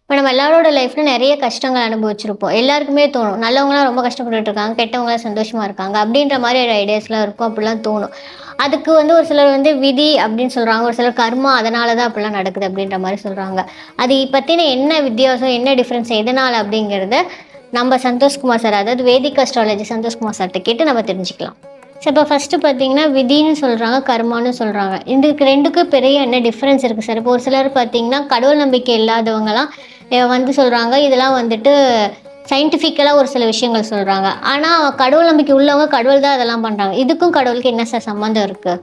இப்போ நம்ம எல்லாரோட லைஃப்ல நிறைய கஷ்டங்கள் அனுபவிச்சிருப்போம். எல்லாருக்குமே தோணும். நல்லவங்கலாம் ரொம்ப கஷ்டப்பட்டுட்டு இருக்காங்க. கெட்டவங்கலாம் சந்தோஷமா இருக்காங்க. அப்படின்ற மாரி ஒரு ஐடியாஸ்லாம் இருக்கும். அப்படிலாம் தோணும். அதுக்கு ஒரு சிலர் விதி அப்படின்னு சொல்றாங்க. ஒரு சிலர் கர்மா அதனால தான் அப்படிலாம் நடக்குது அப்படின்ற மாரி சொல்றாங்க. அது பத்தின என்ன வித்தியாசம், என்ன டிஃபரன்ஸ் எதனால அப்படிங்கிறத நம்ம சந்தோஷ்குமார் சார், அதாவது வேதிக் அஸ்ட்ராலஜி சந்தோஷ்குமார் சார்ட்ட கேட்டு நம்ம தெரிஞ்சுக்கலாம். சார் இப்போ ஃபர்ஸ்ட்டு பார்த்தீங்கன்னா, விதின்னு சொல்றாங்க, கர்மான்னு சொல்றாங்க. இதுக்கு 2க்கும் பெரிய என்ன டிஃபரன்ஸ் இருக்கு சார்? இப்போ ஒரு சிலர் பார்த்தீங்கன்னா, கடவுள் நம்பிக்கை இல்லாதவங்கலாம் சொல்றாங்க, இதெல்லாம் சயின்டிஃபிக்கலா ஒரு சில விஷயங்கள் சொல்றாங்க. ஆனா, கடவுள் நம்பிக்கை உள்ளவங்க கடவுள் தான் அதெல்லாம் பண்றாங்க. இதுக்கும் கடவுளுக்கும் என்ன சார் சம்மந்தம் இருக்கு?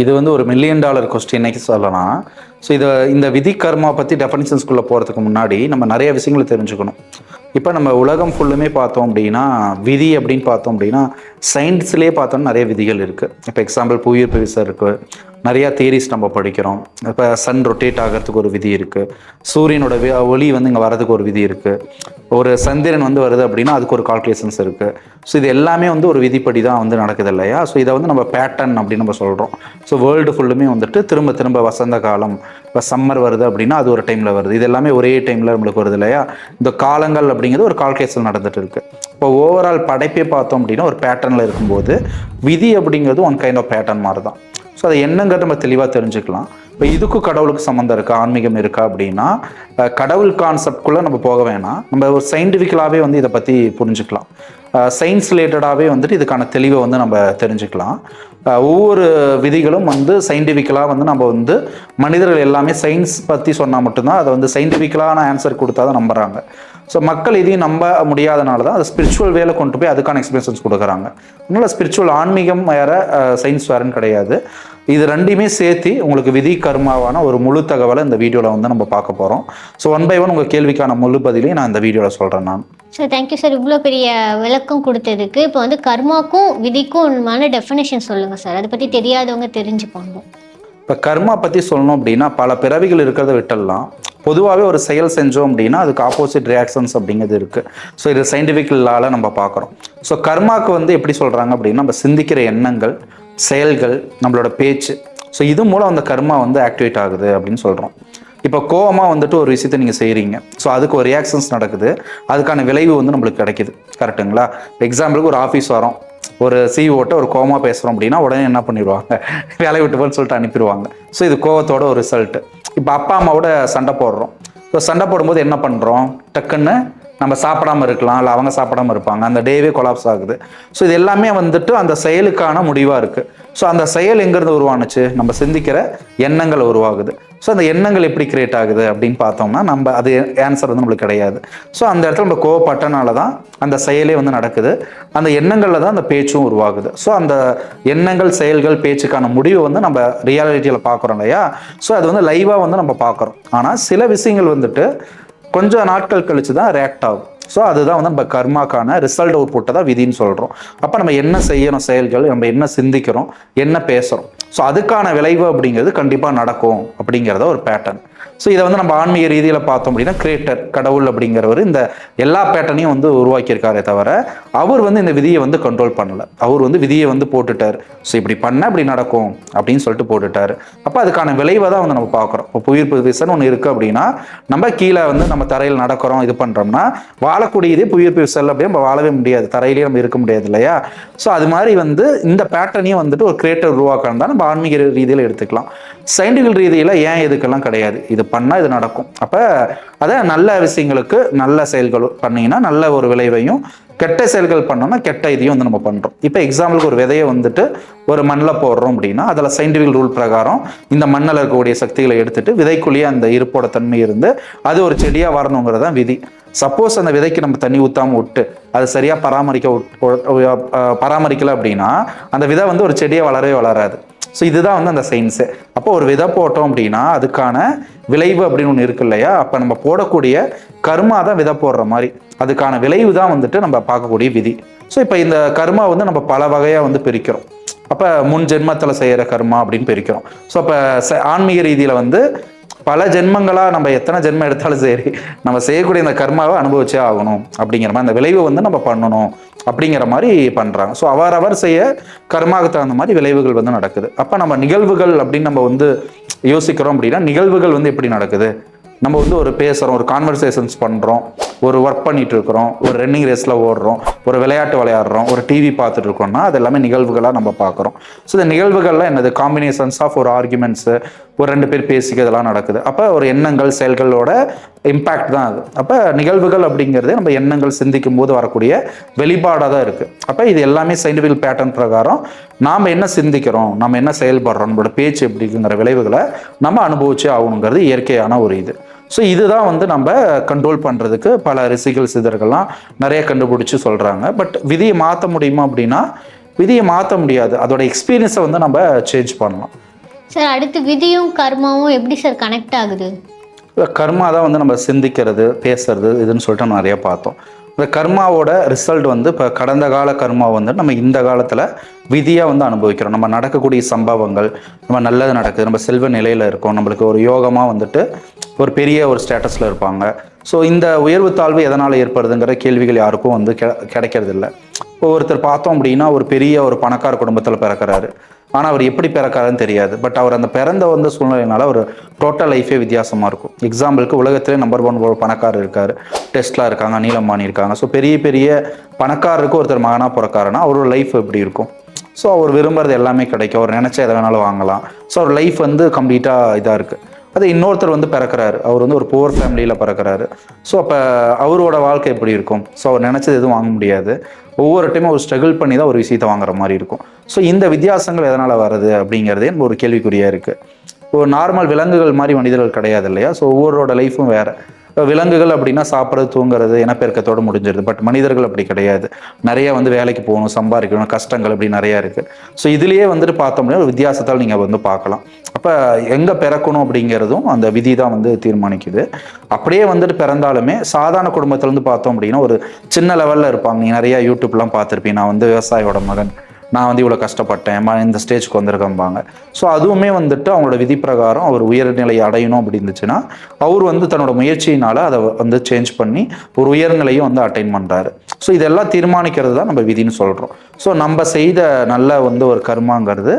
இது வந்து ஒரு மில்லியன் டாலர் கொஸ்டின் சொல்லலாம். ஸோ இந்த விதி கர்மா பற்றி டெஃபனிஷன்ஸ்குள்ளே போகிறதுக்கு முன்னாடி நம்ம நிறைய விஷயங்களை தெரிஞ்சுக்கணும். இப்போ நம்ம உலகம் ஃபுல்லுமே பார்த்தோம் அப்படின்னா, விதி அப்படின்னு பார்த்தோம் அப்படின்னா, சயின்ஸ்லேயே பார்த்தோம்னா நிறைய விதிகள் இருக்குது. இப்போ எக்ஸாம்பிள் புவியீர்ப்பு விசை இருக்குது, நிறையா தியரிஸ் நம்ம படிக்கிறோம். இப்போ சன் ரொட்டேட் ஆகிறதுக்கு ஒரு விதி இருக்குது, சூரியனோட ஒளி இங்கே வரதுக்கு ஒரு விதி இருக்குது, ஒரு சந்திரன் வருது அப்படின்னா அதுக்கு ஒரு கால்குலேஷன்ஸ் இருக்குது. ஸோ இது எல்லாமே ஒரு விதிப்படி தான் நடக்குது இல்லையா? ஸோ இதை நம்ம பேட்டர்ன் அப்படின்னு நம்ம சொல்கிறோம். ஸோ வேர்ல்டு ஃபுல்லுமே திரும்ப திரும்ப வசந்த காலம், இப்போ சம்மர் வருது அப்படின்னா அது ஒரு டைமில் வருது, இது எல்லாமே ஒரே டைமில் நம்மளுக்கு வருது இல்லையா? இந்த காலங்கள் அப்படிங்கிறது ஒரு கால்குலேஷன் நடந்துட்டு இருக்கு. இப்போ ஓவரால் படைப்பே பார்த்தோம் அப்படின்னா ஒரு பேட்டர்னில் இருக்கும்போது விதி அப்படிங்கிறது ஒன் கைண்ட் ஆஃப் பேட்டர்ன் மாதிரி தான். ஸோ அதை என்னங்கிறது நம்ம தெளிவாக தெரிஞ்சுக்கலாம். இப்போ இதுக்கும் கடவுளுக்கு சம்மந்தம் இருக்கா, ஆன்மீகம் இருக்கா அப்படின்னா, கடவுள் கான்செப்ட்குள்ளே நம்ம போக வேணாம். நம்ம ஒரு சயின்டிஃபிக்கலாகவே இதை பற்றி புரிஞ்சுக்கலாம். சயின்ஸ் ரிலேட்டடாகவே இதுக்கான தெளிவை நம்ம தெரிஞ்சுக்கலாம். ஒவ்வொரு விதிகளும் சயின்டிஃபிக்கலாக நம்ம மனிதர்கள் எல்லாமே சயின்ஸ் பற்றி சொன்னால் மட்டும்தான் அதை சயின்டிஃபிக்கலான ஆன்சர் கொடுத்தா தான் நம்புகிறாங்க. ஸோ மக்கள் இதையும் நம்ப முடியாதனால தான் அதை ஸ்பிரிச்சுவல் வேலை கொண்டு போய் அதுக்கான எக்ஸ்பிளேஷன்ஸ் கொடுக்குறாங்க. அதனால் ஸ்பிரிச்சுவல் ஆன்மீகம் வேறு, சயின்ஸ் வேறுன்னு கிடையாது. இது ரெண்டையுமே சேர்த்து உங்களுக்கு விதி கர்மாவான ஒரு முழு தகவலை இந்த வீடியோவில் நம்ம பார்க்க போகிறோம். ஸோ ஒன் பை ஒன் உங்கள் கேள்விக்கான முழு பதிலையும் நான் இந்த வீடியோவில் சொல்கிறேன் நான். சார் தேங்க்யூ சார், இவ்வளோ பெரிய விளக்கம் கொடுத்ததுக்கு. இப்போ கர்மாக்கும் விதிக்கும் டெஃபினேஷன் சொல்லுங்கள் சார், அதை பற்றி தெரியாதவங்க தெரிஞ்சுப்பாங்க. இப்போ கர்மா பற்றி சொல்லணும் அப்படின்னா பல பிறவிகள் இருக்கிறத விட்டுடலாம். பொதுவாகவே ஒரு செயல் செஞ்சோம் அப்படின்னா அதுக்கு ஆப்போசிட் ரியாக்ஷன்ஸ் அப்படிங்கிறது இருக்குது. ஸோ இது சயின்டிஃபிக் லால நம்ம பார்க்குறோம். ஸோ கர்மாவுக்கு எப்படி சொல்கிறாங்க அப்படின்னா, நம்ம சிந்திக்கிற எண்ணங்கள், செயல்கள், நம்மளோட பேச்சு, ஸோ இது மூலம் அந்த கர்மா ஆக்டிவேட் ஆகுது அப்படின்னு சொல்கிறோம். இப்போ கோவமாக ஒரு விஷயத்தை நீங்கள் செய்கிறீங்க, ஸோ அதுக்கு ஒரு ரியாக்ஷன்ஸ் நடக்குது, அதுக்கான விளைவு நம்மளுக்கு கிடைக்குது. கரெக்டுங்களா? எக்ஸாம்பிளுக்கு ஒரு ஆஃபீஸ் வரோம், ஒரு சிஇஓட்ட ஒரு கோவமாக பேசுகிறோம் அப்படின்னா உடனே என்ன பண்ணிடுவாங்க, வேலையை விட்டு போன்னு சொல்லிட்டு அனுப்பிடுவாங்க. ஸோ இது கோவத்தோட ஒரு ரிசல்ட்டு. இப்போ அப்பா அம்மாவோட சண்டை போடுறோம். ஸோ சண்டை போடும்போது என்ன பண்ணுறோம், டக்குன்னு நம்ம சாப்பிடாமல் இருக்கலாம், இல்லை அவங்க சாப்பிடாமல் இருப்பாங்க, அந்த டேவே கொலாப்ஸ் ஆகுது. ஸோ இது எல்லாமே அந்த செயலுக்கான முடிவாக இருக்குது. ஸோ அந்த செயல் எங்கேருந்து உருவானுச்சு, நம்ம சிந்திக்கிற எண்ணங்கள் உருவாகுது. ஸோ அந்த எண்ணங்கள் எப்படி கிரியேட் ஆகுது அப்படின்னு பார்த்தோம்னா நம்ம அது ஆன்சர் நம்மளுக்கு கிடையாது. ஸோ அந்த இடத்துல நம்ம கோவப்பட்டனால தான் அந்த செயலே நடக்குது, அந்த எண்ணங்களில் தான் அந்த பேச்சும் உருவாகுது. ஸோ அந்த எண்ணங்கள், செயல்கள், பேச்சுக்கான முடிவு நம்ம ரியாலிட்டியில் பார்க்குறோம் இல்லையா? ஸோ அது லைவாக நம்ம பார்க்குறோம். ஆனால் சில விஷயங்கள் கொஞ்சம் நாட்கள் கழிச்சு தான் ரியாக்ட் ஆகும். ஸோ அதுதான் நம்ம கர்மாக்கான ரிசல்ட் அவுட்புட்டை தான் விதின்னு சொல்கிறோம். அப்போ நம்ம என்ன செய்யணும், செயல்கள், நம்ம என்ன சிந்திக்கிறோம், என்ன பேசுகிறோம், ஸோ அதுக்கான விளைவு அப்படிங்கிறது கண்டிப்பாக நடக்கும் அப்படிங்கிறத ஒரு பேட்டர்ன். ஸோ இதை நம்ம ஆன்மீக ரீதியில் பார்த்தோம் அப்படின்னா, கிரியேட்டர் கடவுள் அப்படிங்கிறவர் இந்த எல்லா பேட்டர்னையும் உருவாக்கியிருக்காரே தவிர அவர் இந்த விதியை கண்ட்ரோல் பண்ணலை. அவர் விதியை போட்டுட்டார். ஸோ இப்படி பண்ண இப்படி நடக்கும் அப்படின்னு சொல்லிட்டு போட்டுட்டார். அப்போ அதுக்கான விளைவை தான் நம்ம பார்க்குறோம். இப்போ புவியீர்ப்பு விசைன்னு ஒன்று இருக்குது அப்படின்னா, நம்ம கீழே நம்ம தரையில் நடக்கிறோம், இது பண்ணுறோம்னா வாழக்கூடியதே புவியீர்ப்பு விசை அப்படியே நம்ம வாழவே முடியாது, தரையிலேயே நம்ம இருக்க முடியாது இல்லையா? ஸோ அது மாதிரி இந்த பேட்டர்னையும் ஒரு கிரியேட்டர் உருவாக்கணும் தான் நம்ம ஆன்மீக ரீதியில் எடுத்துக்கலாம். சயின்டிஃபிக் ரீதியில் ஏன் இதுக்கெல்லாம் கிடையாது, இது பண்ணால் இது நடக்கும். அப்போ அதை நல்ல விஷயங்களுக்கு நல்ல செயல்கள் பண்ணிங்கன்னா நல்ல ஒரு விளைவையும், கெட்ட செயல்கள் பண்ணோம்னா கெட்ட இதையும் நம்ம பண்ணுறோம். இப்போ எக்ஸாம்பிளுக்கு ஒரு விதையை ஒரு மண்ணில் போடுறோம் அப்படின்னா அதில் சயின்டிஃபிக் ரூல் பிரகாரம் இந்த மண்ணில் இருக்கக்கூடிய சக்திகளை எடுத்துட்டு விதைக்குள்ளேயே அந்த இருப்போட தன்மை இருந்து அது ஒரு செடியாக வரணுங்கிறது தான் விதி. சப்போஸ் அந்த விதைக்கு நம்ம தண்ணி ஊற்றாமல் விட்டு அது சரியாக பராமரிக்கலை அப்படின்னா அந்த விதை ஒரு செடியாக வளரவே வளராது. ஸோ இதுதான் அந்த சயின்ஸு. அப்போ ஒரு விதை போட்டோம் அப்படின்னா அதுக்கான விளைவு அப்படின்னு ஒன்று இருக்கு இல்லையா? அப்போ நம்ம போடக்கூடிய கர்மா தான் விதை போடுற மாதிரி, அதுக்கான விளைவு தான் நம்ம பார்க்கக்கூடிய விதி. ஸோ இப்போ இந்த கர்மா நம்ம பல வகையாக பிரிக்கிறோம். அப்போ முன் ஜென்மத்தில் செய்கிற கர்மா அப்படின்னு பிரிக்கிறோம். ஸோ அப்போ ஆன்மீக ரீதியில் பல ஜென்மங்களாக நம்ம எத்தனை ஜென்மம் எடுத்தாலும் சரி நம்ம செய்யக்கூடிய இந்த கர்மாவை அனுபவிச்சே ஆகணும் அப்படிங்கிற மாதிரி, அந்த விளைவை நம்ம பண்ணணும் அப்படிங்கிற மாதிரி பண்ணுறாங்க. ஸோ அவரவர் செய்ய கர்மாவுக்கு தகுந்த மாதிரி விளைவுகள் நடக்குது. அப்போ நம்ம நிகழ்வுகள் அப்படின்னு நம்ம யோசிக்கிறோம் அப்படின்னா, நிகழ்வுகள் எப்படி நடக்குது, நம்ம வந்து ஒரு பேசுகிறோம், ஒரு கான்வர்சேஷன்ஸ் பண்ணுறோம், ஒரு ஒர்க் பண்ணிட்டு இருக்கிறோம், ஒரு ரன்னிங் ரேஸில் ஓடுறோம், ஒரு விளையாட்டு விளையாடுறோம், ஒரு டிவி பார்த்துட்டு இருக்கோம்னா அது எல்லாமே நிகழ்வுகளாக நம்ம பார்க்குறோம். ஸோ இந்த நிகழ்வுகளில் என்னது காம்பினேஷன்ஸ் ஆஃப் ஒரு ஆர்குமெண்ட்ஸு, ஒரு 2 பேர் பேசிக்கிறதெல்லாம் நடக்குது. அப்போ ஒரு எண்ணங்கள் செயல்களோட இம்பேக்ட் தான் அது. அப்போ நிகழ்வுகள் அப்படிங்கிறது நம்ம எண்ணங்கள் சிந்திக்கும் போது வரக்கூடிய வெளிப்பாடாக தான் இருக்குது. அப்போ இது எல்லாமே சயின்டிஃபிக் பேட்டர்ன் பிரகாரம் நாம் என்ன சிந்திக்கிறோம், நம்ம என்ன செயல்படுறோம், நம்மளோட பேச்சு எப்படி இருக்குங்கிற விளைவுகளை நம்ம அனுபவிச்சே ஆகணுங்கிறது இயற்கையான ஒரு இது. ஸோ இதுதான் வந்து நம்ம கண்ட்ரோல் பண்ணுறதுக்கு பல ரிசிகல் சிதர்கள்லாம் நிறைய கண்டுபிடிச்சி சொல்கிறாங்க. பட் விதியை மாற்ற முடியுமா அப்படின்னா விதியை மாற்ற முடியாது. அதோட எக்ஸ்பீரியன்ஸை வந்து நம்ம சேஞ்ச் பண்ணலாம். சார் அடுத்து விதியும் கர்மாவும் எப்படி சார் கனெக்ட் ஆகுது? கர்மா தான் வந்து நம்ம சிந்திக்கிறது, பேசுறது இதுன்னு சொல்லிட்டு நம்ம நிறைய பார்த்தோம். இந்த கர்மாவோட ரிசல்ட் வந்து இப்போ கடந்த கால கர்மா வந்து நம்ம இந்த காலத்தில் விதியாக வந்து அனுபவிக்கிறோம். நம்ம நடக்கக்கூடிய சம்பவங்கள், நம்ம நல்லது நடக்குது, நம்ம செல்வ நிலையில் இருக்கோம், நம்மளுக்கு ஒரு யோகமாக வந்துட்டு ஒரு பெரிய ஒரு ஸ்டேட்டஸில் இருப்பாங்க. ஸோ இந்த உயர்வு தாழ்வு எதனால் ஏற்படுதுங்கிற கேள்விகள் யாருக்கும் வந்து கிடைக்கிறது இல்லை. இப்போ ஒருத்தர் பார்த்தோம் அப்படின்னா ஒரு பெரிய ஒரு பணக்கார குடும்பத்தில் பிறக்கிறாரு, ஆனால் அவர் எப்படி பிறக்காருன்னு தெரியாது. பட் அவர் அந்த பிறந்த வந்து சூழ்நிலையினால ஒரு டோட்டல் லைஃபே வித்தியாசமாக இருக்கும். எக்ஸாம்பிளுக்கு உலகத்திலே நம்பர் 1 ஒரு பணக்காரர் இருக்கார், டெஸ்லா இருக்காங்க, அனில் அம்பானி இருக்காங்க. ஸோ பெரிய பெரிய பணக்காரருக்கு ஒருத்தர் மகனாக பிறக்காருன்னா அவரோட லைஃப் எப்படி இருக்கும்? ஸோ அவர் விரும்புறது எல்லாமே கிடைக்கும், அவர் நினச்சா எதை வேணாலும் வாங்கலாம். ஸோ அவர் லைஃப் வந்து கம்ப்ளீட்டாக இதாக இருக்குது. அது இன்னொருத்தர் வந்து பிறக்கிறாரு, அவர் வந்து ஒரு புவர் ஃபேமிலியில் பிறக்கிறாரு. ஸோ அப்போ அவரோட வாழ்க்கை எப்படி இருக்கும்? ஸோ அவர் நினச்சது எதுவும் வாங்க முடியாது, ஒவ்வொரு டைமும் ஒரு ஸ்ட்ரகிள் பண்ணி தான் ஒரு விஷயத்தை வாங்குற மாதிரி இருக்கும். ஸோ இந்த வித்தியாசங்கள் எதனால் வருது அப்படிங்கிறதே ஒரு கேள்விக்குறியாக இருக்குது. ஒரு நார்மல் விலங்குகள் மாதிரி மனிதர்கள் கிடையாது இல்லையா? ஸோ ஒவ்வொருவரோட லைஃப்பும் வேறு. விலங்குகள் அப்படின்னா சாப்பிட்றது, தூங்குறது, இனப்பெருக்கத்தோடு முடிஞ்சிருது. பட் மனிதர்கள் அப்படி கிடையாது. நிறைய வந்து வேலைக்கு போகணும், சம்பாதிக்கணும், கஷ்டங்கள் இப்படி நிறையா இருக்குது. ஸோ இதுலேயே வந்துட்டு பார்த்தோம்னா ஒரு வித்தியாசத்தால் நீங்கள் வந்து பார்க்கலாம். அப்போ எங்கே பிறக்கணும் அப்படிங்கிறதும் அந்த விதி தான் வந்து தீர்மானிக்குது. அப்படியே வந்துட்டு பிறந்தாலுமே சாதாரண குடும்பத்துலேருந்து பார்த்தோம் அப்படின்னா ஒரு சின்ன லெவலில் இருப்பாங்க. நீங்கள் நிறையா யூடியூப்லாம் பார்த்துருப்பீங்க, நான் வந்து விவசாயியோட மகன், நான் வந்து இவ்வளோ கஷ்டப்பட்டேன், இந்த ஸ்டேஜ்க்கு வந்திருக்கம்பாங்க. ஸோ அதுவுமே வந்துட்டு அவங்களோட விதி பிரகாரம் அவர் உயர்நிலை அடையணும் அப்படி இருந்துச்சுன்னா அவர் வந்து தன்னோட முயற்சியினால் அதை வந்து சேஞ்ச் பண்ணி ஒரு உயர்நிலையும் வந்து அட்டைன் பண்ணுறாரு. ஸோ இதெல்லாம் தீர்மானிக்கிறது தான் நம்ம விதின்னு சொல்கிறோம். ஸோ நம்ம செய்த நல்ல வந்து ஒரு கர்மாங்கிறது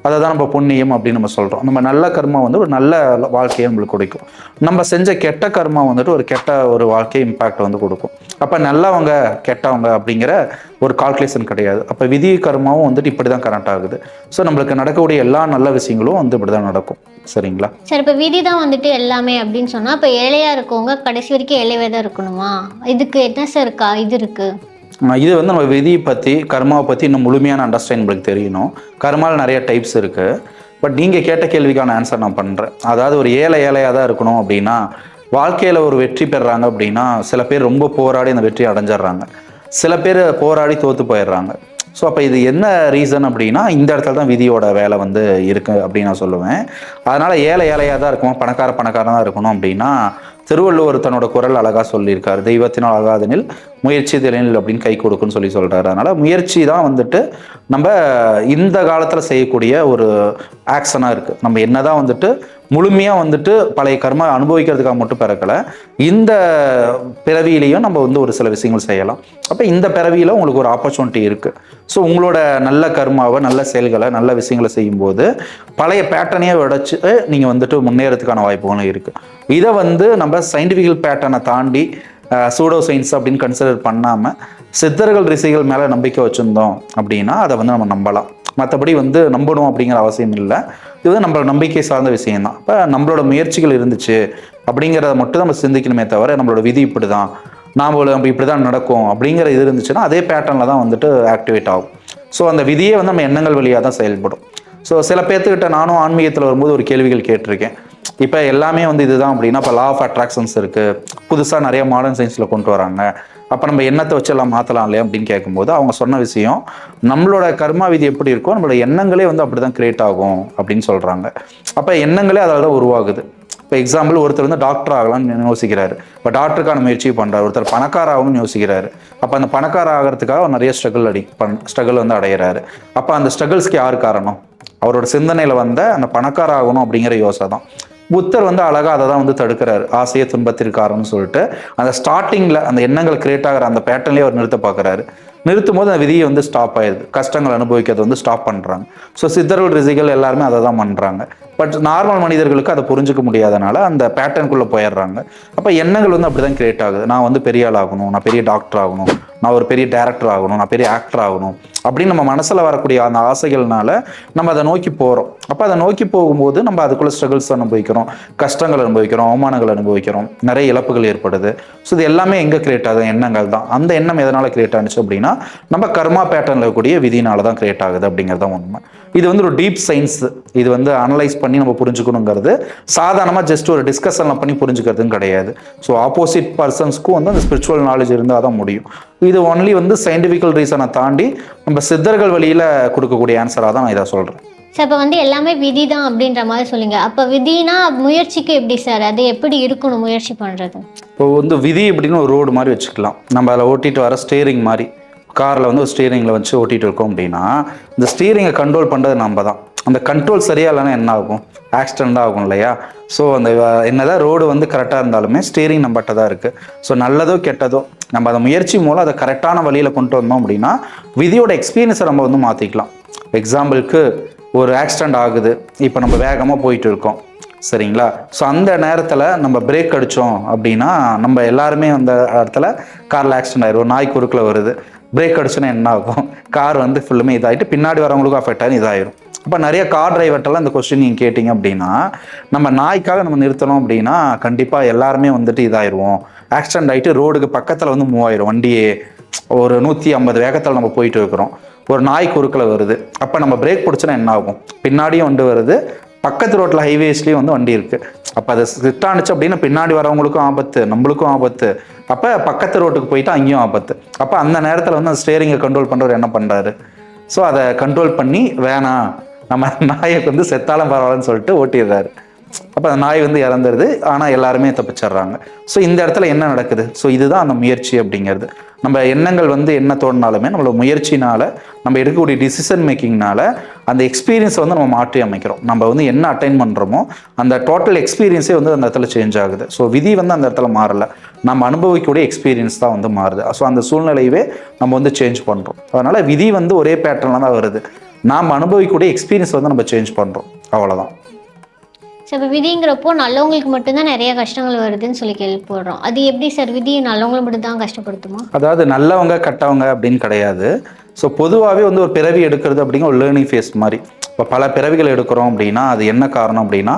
அதை தான் நம்ம புண்ணியம் அப்படின்னு நம்ம சொல்கிறோம். நம்ம நல்ல கர்மா வந்து ஒரு நல்ல வாழ்க்கையை நம்மளுக்கு கொடுக்கும். நம்ம செஞ்ச கெட்ட கர்மா வந்துட்டு ஒரு கெட்ட ஒரு வாழ்க்கை இம்பேக்ட் வந்து கொடுக்கும். அப்போ நல்லவங்க கெட்டவங்க அப்படிங்கிற ஒரு கால்குலேஷன் கிடையாது. அப்போ விதி கர்மாவும் வந்துட்டு இப்படி தான் கனெக்ட் ஆகுது. ஸோ நம்மளுக்கு நடக்கக்கூடிய எல்லா நல்ல விஷயங்களும் வந்து இப்படி தான் நடக்கும். சரிங்களா சார்? இப்போ விதி தான் வந்துட்டு எல்லாமே அப்படின்னு சொன்னால் இப்போ ஏழையாக இருக்கவங்க கடைசி வரைக்கும் ஏழையாக தான் இருக்கணுமா? இதுக்கு என்ன சார் இது இருக்குது? இது வந்து நம்ம விதியை பற்றி கர்மாவை பற்றி இன்னும் முழுமையான அண்டர்ஸ்டாண்ட் நம்மளுக்கு தெரியணும். கர்மாவில் நிறைய டைப்ஸ் இருக்குது. பட் நீங்கள் கேட்ட கேள்விக்கான ஆன்சர் நான் பண்ணுறேன். அதாவது ஒரு ஏழையாக தான் இருக்கணும் அப்படின்னா வாழ்க்கையில் ஒரு வெற்றி பெறுறாங்க அப்படின்னா சில பேர் ரொம்ப போராடி அந்த வெற்றி அடைஞ்சிடுறாங்க, சில பேர் போராடி தோற்று போயிடுறாங்க. ஸோ அப்போ இது என்ன ரீசன் அப்படின்னா இந்த இடத்துல தான் விதியோட வேலை வந்து இருக்குது அப்படின்னு நான் சொல்லுவேன். அதனால் ஏழையாக தான் இருக்கணும், பணக்காரன் தான் இருக்கணும் அப்படின்னா திருவள்ளுவர் தன்னோட குரல் அழகாக சொல்லியிருக்காரு, தெய்வத்தினால் ஆகாதெனில் முயற்சி திறனில் அப்படின்னு கை கொடுக்குன்னு சொல்கிறாரு. அதனால் முயற்சி தான் வந்துட்டு நம்ம இந்த காலத்தில் செய்யக்கூடிய ஒரு ஆக்ஷனாக இருக்குது. நம்ம என்ன தான் வந்துட்டு முழுமையாக வந்துட்டு பழைய கர்மா அனுபவிக்கிறதுக்காக மட்டும் பிறக்கலை, இந்த பிறவியிலையும் நம்ம வந்து ஒரு சில விஷயங்கள் செய்யலாம். அப்போ இந்த பிறவியில் உங்களுக்கு ஒரு ஆப்பர்ச்சுனிட்டி இருக்குது. ஸோ உங்களோட நல்ல கர்மாவை, நல்ல செயல்களை, நல்ல விஷயங்களை செய்யும்போது பழைய பேட்டர்னையே உடைச்சு நீங்கள் வந்துட்டு முன்னேறதுக்கான வாய்ப்புகளும் இருக்குது. இதை வந்து நம்ம சயின்டிஃபிக்கல் பேட்டர்னை தாண்டி சூடோ சயின்ஸ் அப்படின்னு கன்சிடர் பண்ணாமல் சித்தர்கள் ரிஷிகள் மேலே நம்பிக்கை வச்சுருந்தோம் அப்படின்னா அதை வந்து நம்ம நம்பலாம். மற்றபடி வந்து நம்பணும் அப்படிங்கிற அவசியம் இல்லை. இது வந்து நம்மளோட நம்பிக்கை சார்ந்த விஷயம்தான். இப்போ நம்மளோட முயற்சிகள் இருந்துச்சு அப்படிங்கிறத மட்டும் நம்ம சிந்திக்கணுமே தவிர நம்மளோட விதி இப்படி தான், நம்ம இப்படி தான் நடக்கும் அப்படிங்கிற இது இருந்துச்சுன்னா அதே பேட்டர்னில் தான் வந்துட்டு ஆக்டிவேட் ஆகும். ஸோ அந்த விதியே வந்து நம்ம எண்ணங்கள் வழியாக தான் செயல்படும். ஸோ சில பேர்த்துக்கிட்ட நானும் ஆன்மீகத்தில் வரும்போது ஒரு கேள்விகள் கேட்டிருக்கேன். இப்போ எல்லாமே வந்து இதுதான் அப்படின்னா இப்போ லா ஆஃப் அட்ராக்ஷன்ஸ் இருக்குது, புதுசாக நிறைய மாடர்ன் சயின்ஸில் கொண்டு வராங்க, அப்போ நம்ம எண்ணத்தை வச்சு எல்லாம் மாற்றலாம் இல்லையா அப்படின்னு கேட்கும்போது அவங்க சொன்ன விஷயம் நம்மளோட கர்மா விதி எப்படி இருக்கோ நம்மளோட எண்ணங்களே வந்து அப்படி தான் கிரியேட் ஆகும் அப்படின்னு சொல்கிறாங்க. அப்போ எண்ணங்களே அதால் தான் உருவாகுது. இப்போ எக்ஸாம்பிள் ஒருத்தர் வந்து டாக்டர் ஆகலாம்னு யோசிக்கிறாரு, இப்போ டாக்டருக்கான முயற்சி பண்ணுறாரு. ஒருத்தர் பணக்கார ஆகணும்னு யோசிக்கிறாரு, அப்போ அந்த பணக்கார ஆகிறதுக்காக அவர் நிறைய ஸ்ட்ரகிள் வந்து அடைகிறாரு. அப்போ அந்த ஸ்ட்ரகிள்ஸ்க்கு யார் காரணம்? அவரோட சிந்தனையில் வந்த அந்த பணக்கார ஆகணும் அப்படிங்கிற யோசனை தான். புத்தர் வந்து அழகாக அதை தான் வந்து தடுக்கிறாரு, ஆசைய துன்பத்திற்கு காரணம்னு சொல்லிட்டு அந்த ஸ்டார்டிங்கில் அந்த எண்ணங்கள் கிரியேட் ஆகிற அந்த பேட்டர்ன்லேயே அவர் நிறுத்த பார்க்குறாரு. நிறுத்தும் போது அந்த விதியை வந்து ஸ்டாப் ஆயிடுது, கஷ்டங்கள் அனுபவிக்கிறது வந்து ஸ்டாப் பண்ணுறாங்க. ஸோ சித்தர்கள் ரிஷிகள் எல்லாருமே அதை தான் பண்ணுறாங்க. பட் நார்மல் மனிதர்களுக்கு அதை புரிஞ்சுக்க முடியாதனால அந்த பேட்டர்னுக்குள்ளே போயிடுறாங்க. அப்போ எண்ணங்கள் வந்து அப்படி தான் கிரியேட் ஆகுது. நான் வந்து பெரிய ஆள் ஆகணும், நான் பெரிய டாக்டர் ஆகணும், நான் ஒரு பெரிய டேரக்டர் ஆகணும், நான் பெரிய ஆக்டர் ஆகணும் அப்படின்னு நம்ம மனசில் வரக்கூடிய அந்த ஆசைகள்னால நம்ம அதை நோக்கி போகிறோம். அப்போ அதை நோக்கி போகும்போது நம்ம அதுக்குள்ளே ஸ்ட்ரகிள்ஸ் அனுபவிக்கிறோம், கஷ்டங்கள் அனுபவிக்கிறோம், அவமானங்கள் அனுபவிக்கிறோம், நிறைய இழப்புகள் ஏற்படுது. ஸோ இது எல்லாமே எங்கே கிரியேட் ஆகுது? எண்ணங்கள் தான். அந்த எண்ணம் எதனால் கிரியேட் ஆனிச்சு அப்படின்னா நம்ம கர்மா பேட்டர்னில் இருக்கக்கூடிய விதினால தான் கிரியேட் ஆகுது அப்படிங்கிறது தான் உண்மை. இது வந்து ஒரு டீப் சயின்ஸ். இது வந்து அனலைஸ் பண்ணி நம்ம புரிஞ்சுக்கணுங்கிறது சாதாரணமாக ஜஸ்ட் ஒரு டிஸ்கஷன்லாம் பண்ணி புரிஞ்சுக்கிறதும் கிடையாது. ஸோ ஆப்போசிட் பர்சன்ஸ்க்கும் வந்து அந்த ஸ்பிரிச்சுவல் நாலேஜ் இருந்தால் தான் முடியும். இது ஒன்லி வந்து சயின்டிஃபிக்கல் ரீசனை தாண்டி நம்ம சித்தர்கள் வழியில் கொடுக்கக்கூடிய ஆன்சராக தான் நான் இதை சொல்கிறேன். சார் இப்போ வந்து எல்லாமே விதி தான் அப்படின்ற மாதிரி சொல்லுங்க. அப்போ விதினா முயற்சிக்கு எப்படி சார்? அது எப்படி இருக்கணும் முயற்சி பண்ணுறது? இப்போ வந்து விதி அப்படின்னு ஒரு ரோடு மாதிரி வச்சுக்கலாம். நம்ம அதில் ஓட்டிட்டு வர ஸ்டீரிங் மாதிரி, காரில் வந்து ஒரு ஸ்டீரிங்கில் வச்சு ஓட்டிகிட்டு இருக்கோம் அப்படின்னா இந்த ஸ்டீரிங்கை கண்ட்ரோல் பண்ணுறது நம்ம தான். அந்த கண்ட்ரோல் சரியாக இல்லைன்னா என்ன ஆகும்? ஆக்சிடெண்ட் ஆகும் இல்லையா? ஸோ அந்த என்னதான் ரோடு வந்து கரெக்டாக இருந்தாலுமே ஸ்டீரிங் நம்மகிட்ட தான் இருக்குது. ஸோ நல்லதோ கெட்டதோ நம்ம அதை முயற்சி மூலம் அதை கரெக்டான வழியில் கொண்டு வந்தோம் அப்படின்னா விதியோட எக்ஸ்பீரியன்ஸை நம்ம வந்து மாற்றிக்கலாம். எக்ஸாம்பிளுக்கு ஒரு ஆக்சிடெண்ட் ஆகுது, இப்போ நம்ம வேகமாக போயிட்டு இருக்கோம், சரிங்களா? ஸோ அந்த நேரத்தில் நம்ம பிரேக் அடித்தோம் அப்படின்னா நம்ம எல்லாருமே அந்த இடத்துல காரில் ஆக்சிடெண்ட் ஆயிடும். நாய் குறுக்கில் வருது, பிரேக் அடிச்சோன்னா என்ன ஆகும்? கார் வந்து ஃபுல்லுமே இதாகிட்டு பின்னாடி வரவங்களுக்கும் அஃபெக்ட் ஆகி இதாயிரும். இப்போ நிறைய கார் டிரைவர்ட்டெல்லாம் இந்த கொஸ்டின் நீங்கள் கேட்டிங்க அப்படின்னா நம்ம நாய்க்காக நம்ம நிறுத்தணும் அப்படின்னா கண்டிப்பாக எல்லாருமே வந்துட்டு இதாயிடுவோம். ஆக்சிடெண்ட் ஆகிட்டு ரோடுக்கு பக்கத்தில் வந்து மூவ் ஆயிரும். வண்டியே ஒரு 150 வேகத்தில் நம்ம போயிட்டு இருக்கிறோம், ஒரு நாய் குறுக்கில் வருது, அப்போ நம்ம பிரேக் பிடிச்சோன்னா என்ன ஆகும்? பின்னாடியும் வண்டி வருது, பக்கத்து ரோட்டில் ஹைவேஸ்லேயும் வந்து வண்டி இருக்குது. அப்போ அதை சிட்டானுச்சு அப்படின்னா பின்னாடி வரவங்களுக்கும் ஆபத்து, நம்மளுக்கும் ஆபத்து. அப்போ பக்கத்து ரோட்டுக்கு போயிட்டு அங்கேயும் ஆபத்து. அப்போ அந்த நேரத்தில் வந்து அந்த ஸ்டேரிங்கை கண்ட்ரோல் பண்ணுறவர் என்ன பண்ணுறாரு? ஸோ அதை கண்ட்ரோல் பண்ணி வேணாம் நம்ம நாயக்கு வந்து செத்தாலும் பரவாயில்லன்னு சொல்லிட்டு ஓட்டிடுறாரு. அப்போ அந்த நாய் வந்து இறந்துருது, ஆனால் எல்லாருமே தப்பிச்சிடுறாங்க. ஸோ இந்த இடத்துல என்ன நடக்குது? ஸோ இதுதான் அந்த முயற்சி அப்படிங்கிறது. நம்ம எண்ணங்கள் வந்து என்ன தோணினாலுமே நம்மளோட முயற்சினால் நம்ம எடுக்கக்கூடிய டிசிஷன் மேக்கிங்னால அந்த எக்ஸ்பீரியன்ஸை வந்து நம்ம மாற்றி அமைக்கிறோம். நம்ம வந்து என்ன அட்டைன் பண்ணுறோமோ அந்த டோட்டல் எக்ஸ்பீரியன்ஸே வந்து அந்த இடத்துல சேஞ்ச் ஆகுது. ஸோ விதி வந்து அந்த இடத்துல மாறலை, நம்ம அனுபவிக்கக்கூடிய எக்ஸ்பீரியன்ஸ் தான் வந்து மாறுது. ஸோ அந்த சூழ்நிலையவே நம்ம வந்து சேஞ்ச் பண்ணுறோம். அதனால் விதி வந்து ஒரே பேட்டர்னில் தான் வருது, நாம் அனுபவிக்கக்கூடிய எக்ஸ்பீரியன்ஸ் வந்து நம்ம சேஞ்ச் பண்ணுறோம், அவ்வளோதான். ஸோ இப்போ விதிங்கிறப்போ நல்லவங்களுக்கு மட்டும்தான் நிறைய கஷ்டங்கள் வருதுன்னு சொல்லி கேள்விப்படுறோம். அது எப்படி சார்? விதி நல்லவங்களை மட்டும் தான் கஷ்டப்படுத்துமா? அதாவது நல்லவங்க கெட்டவங்க அப்படின்னு கிடையாது. ஸோ பொதுவாகவே வந்து ஒரு பிறவி எடுக்கிறது அப்படிங்கிற ஒரு லேர்னிங் ஃபேஸ் மாதிரி. இப்போ பல பிறவிகள் எடுக்கிறோம் அப்படின்னா அது என்ன காரணம் அப்படின்னா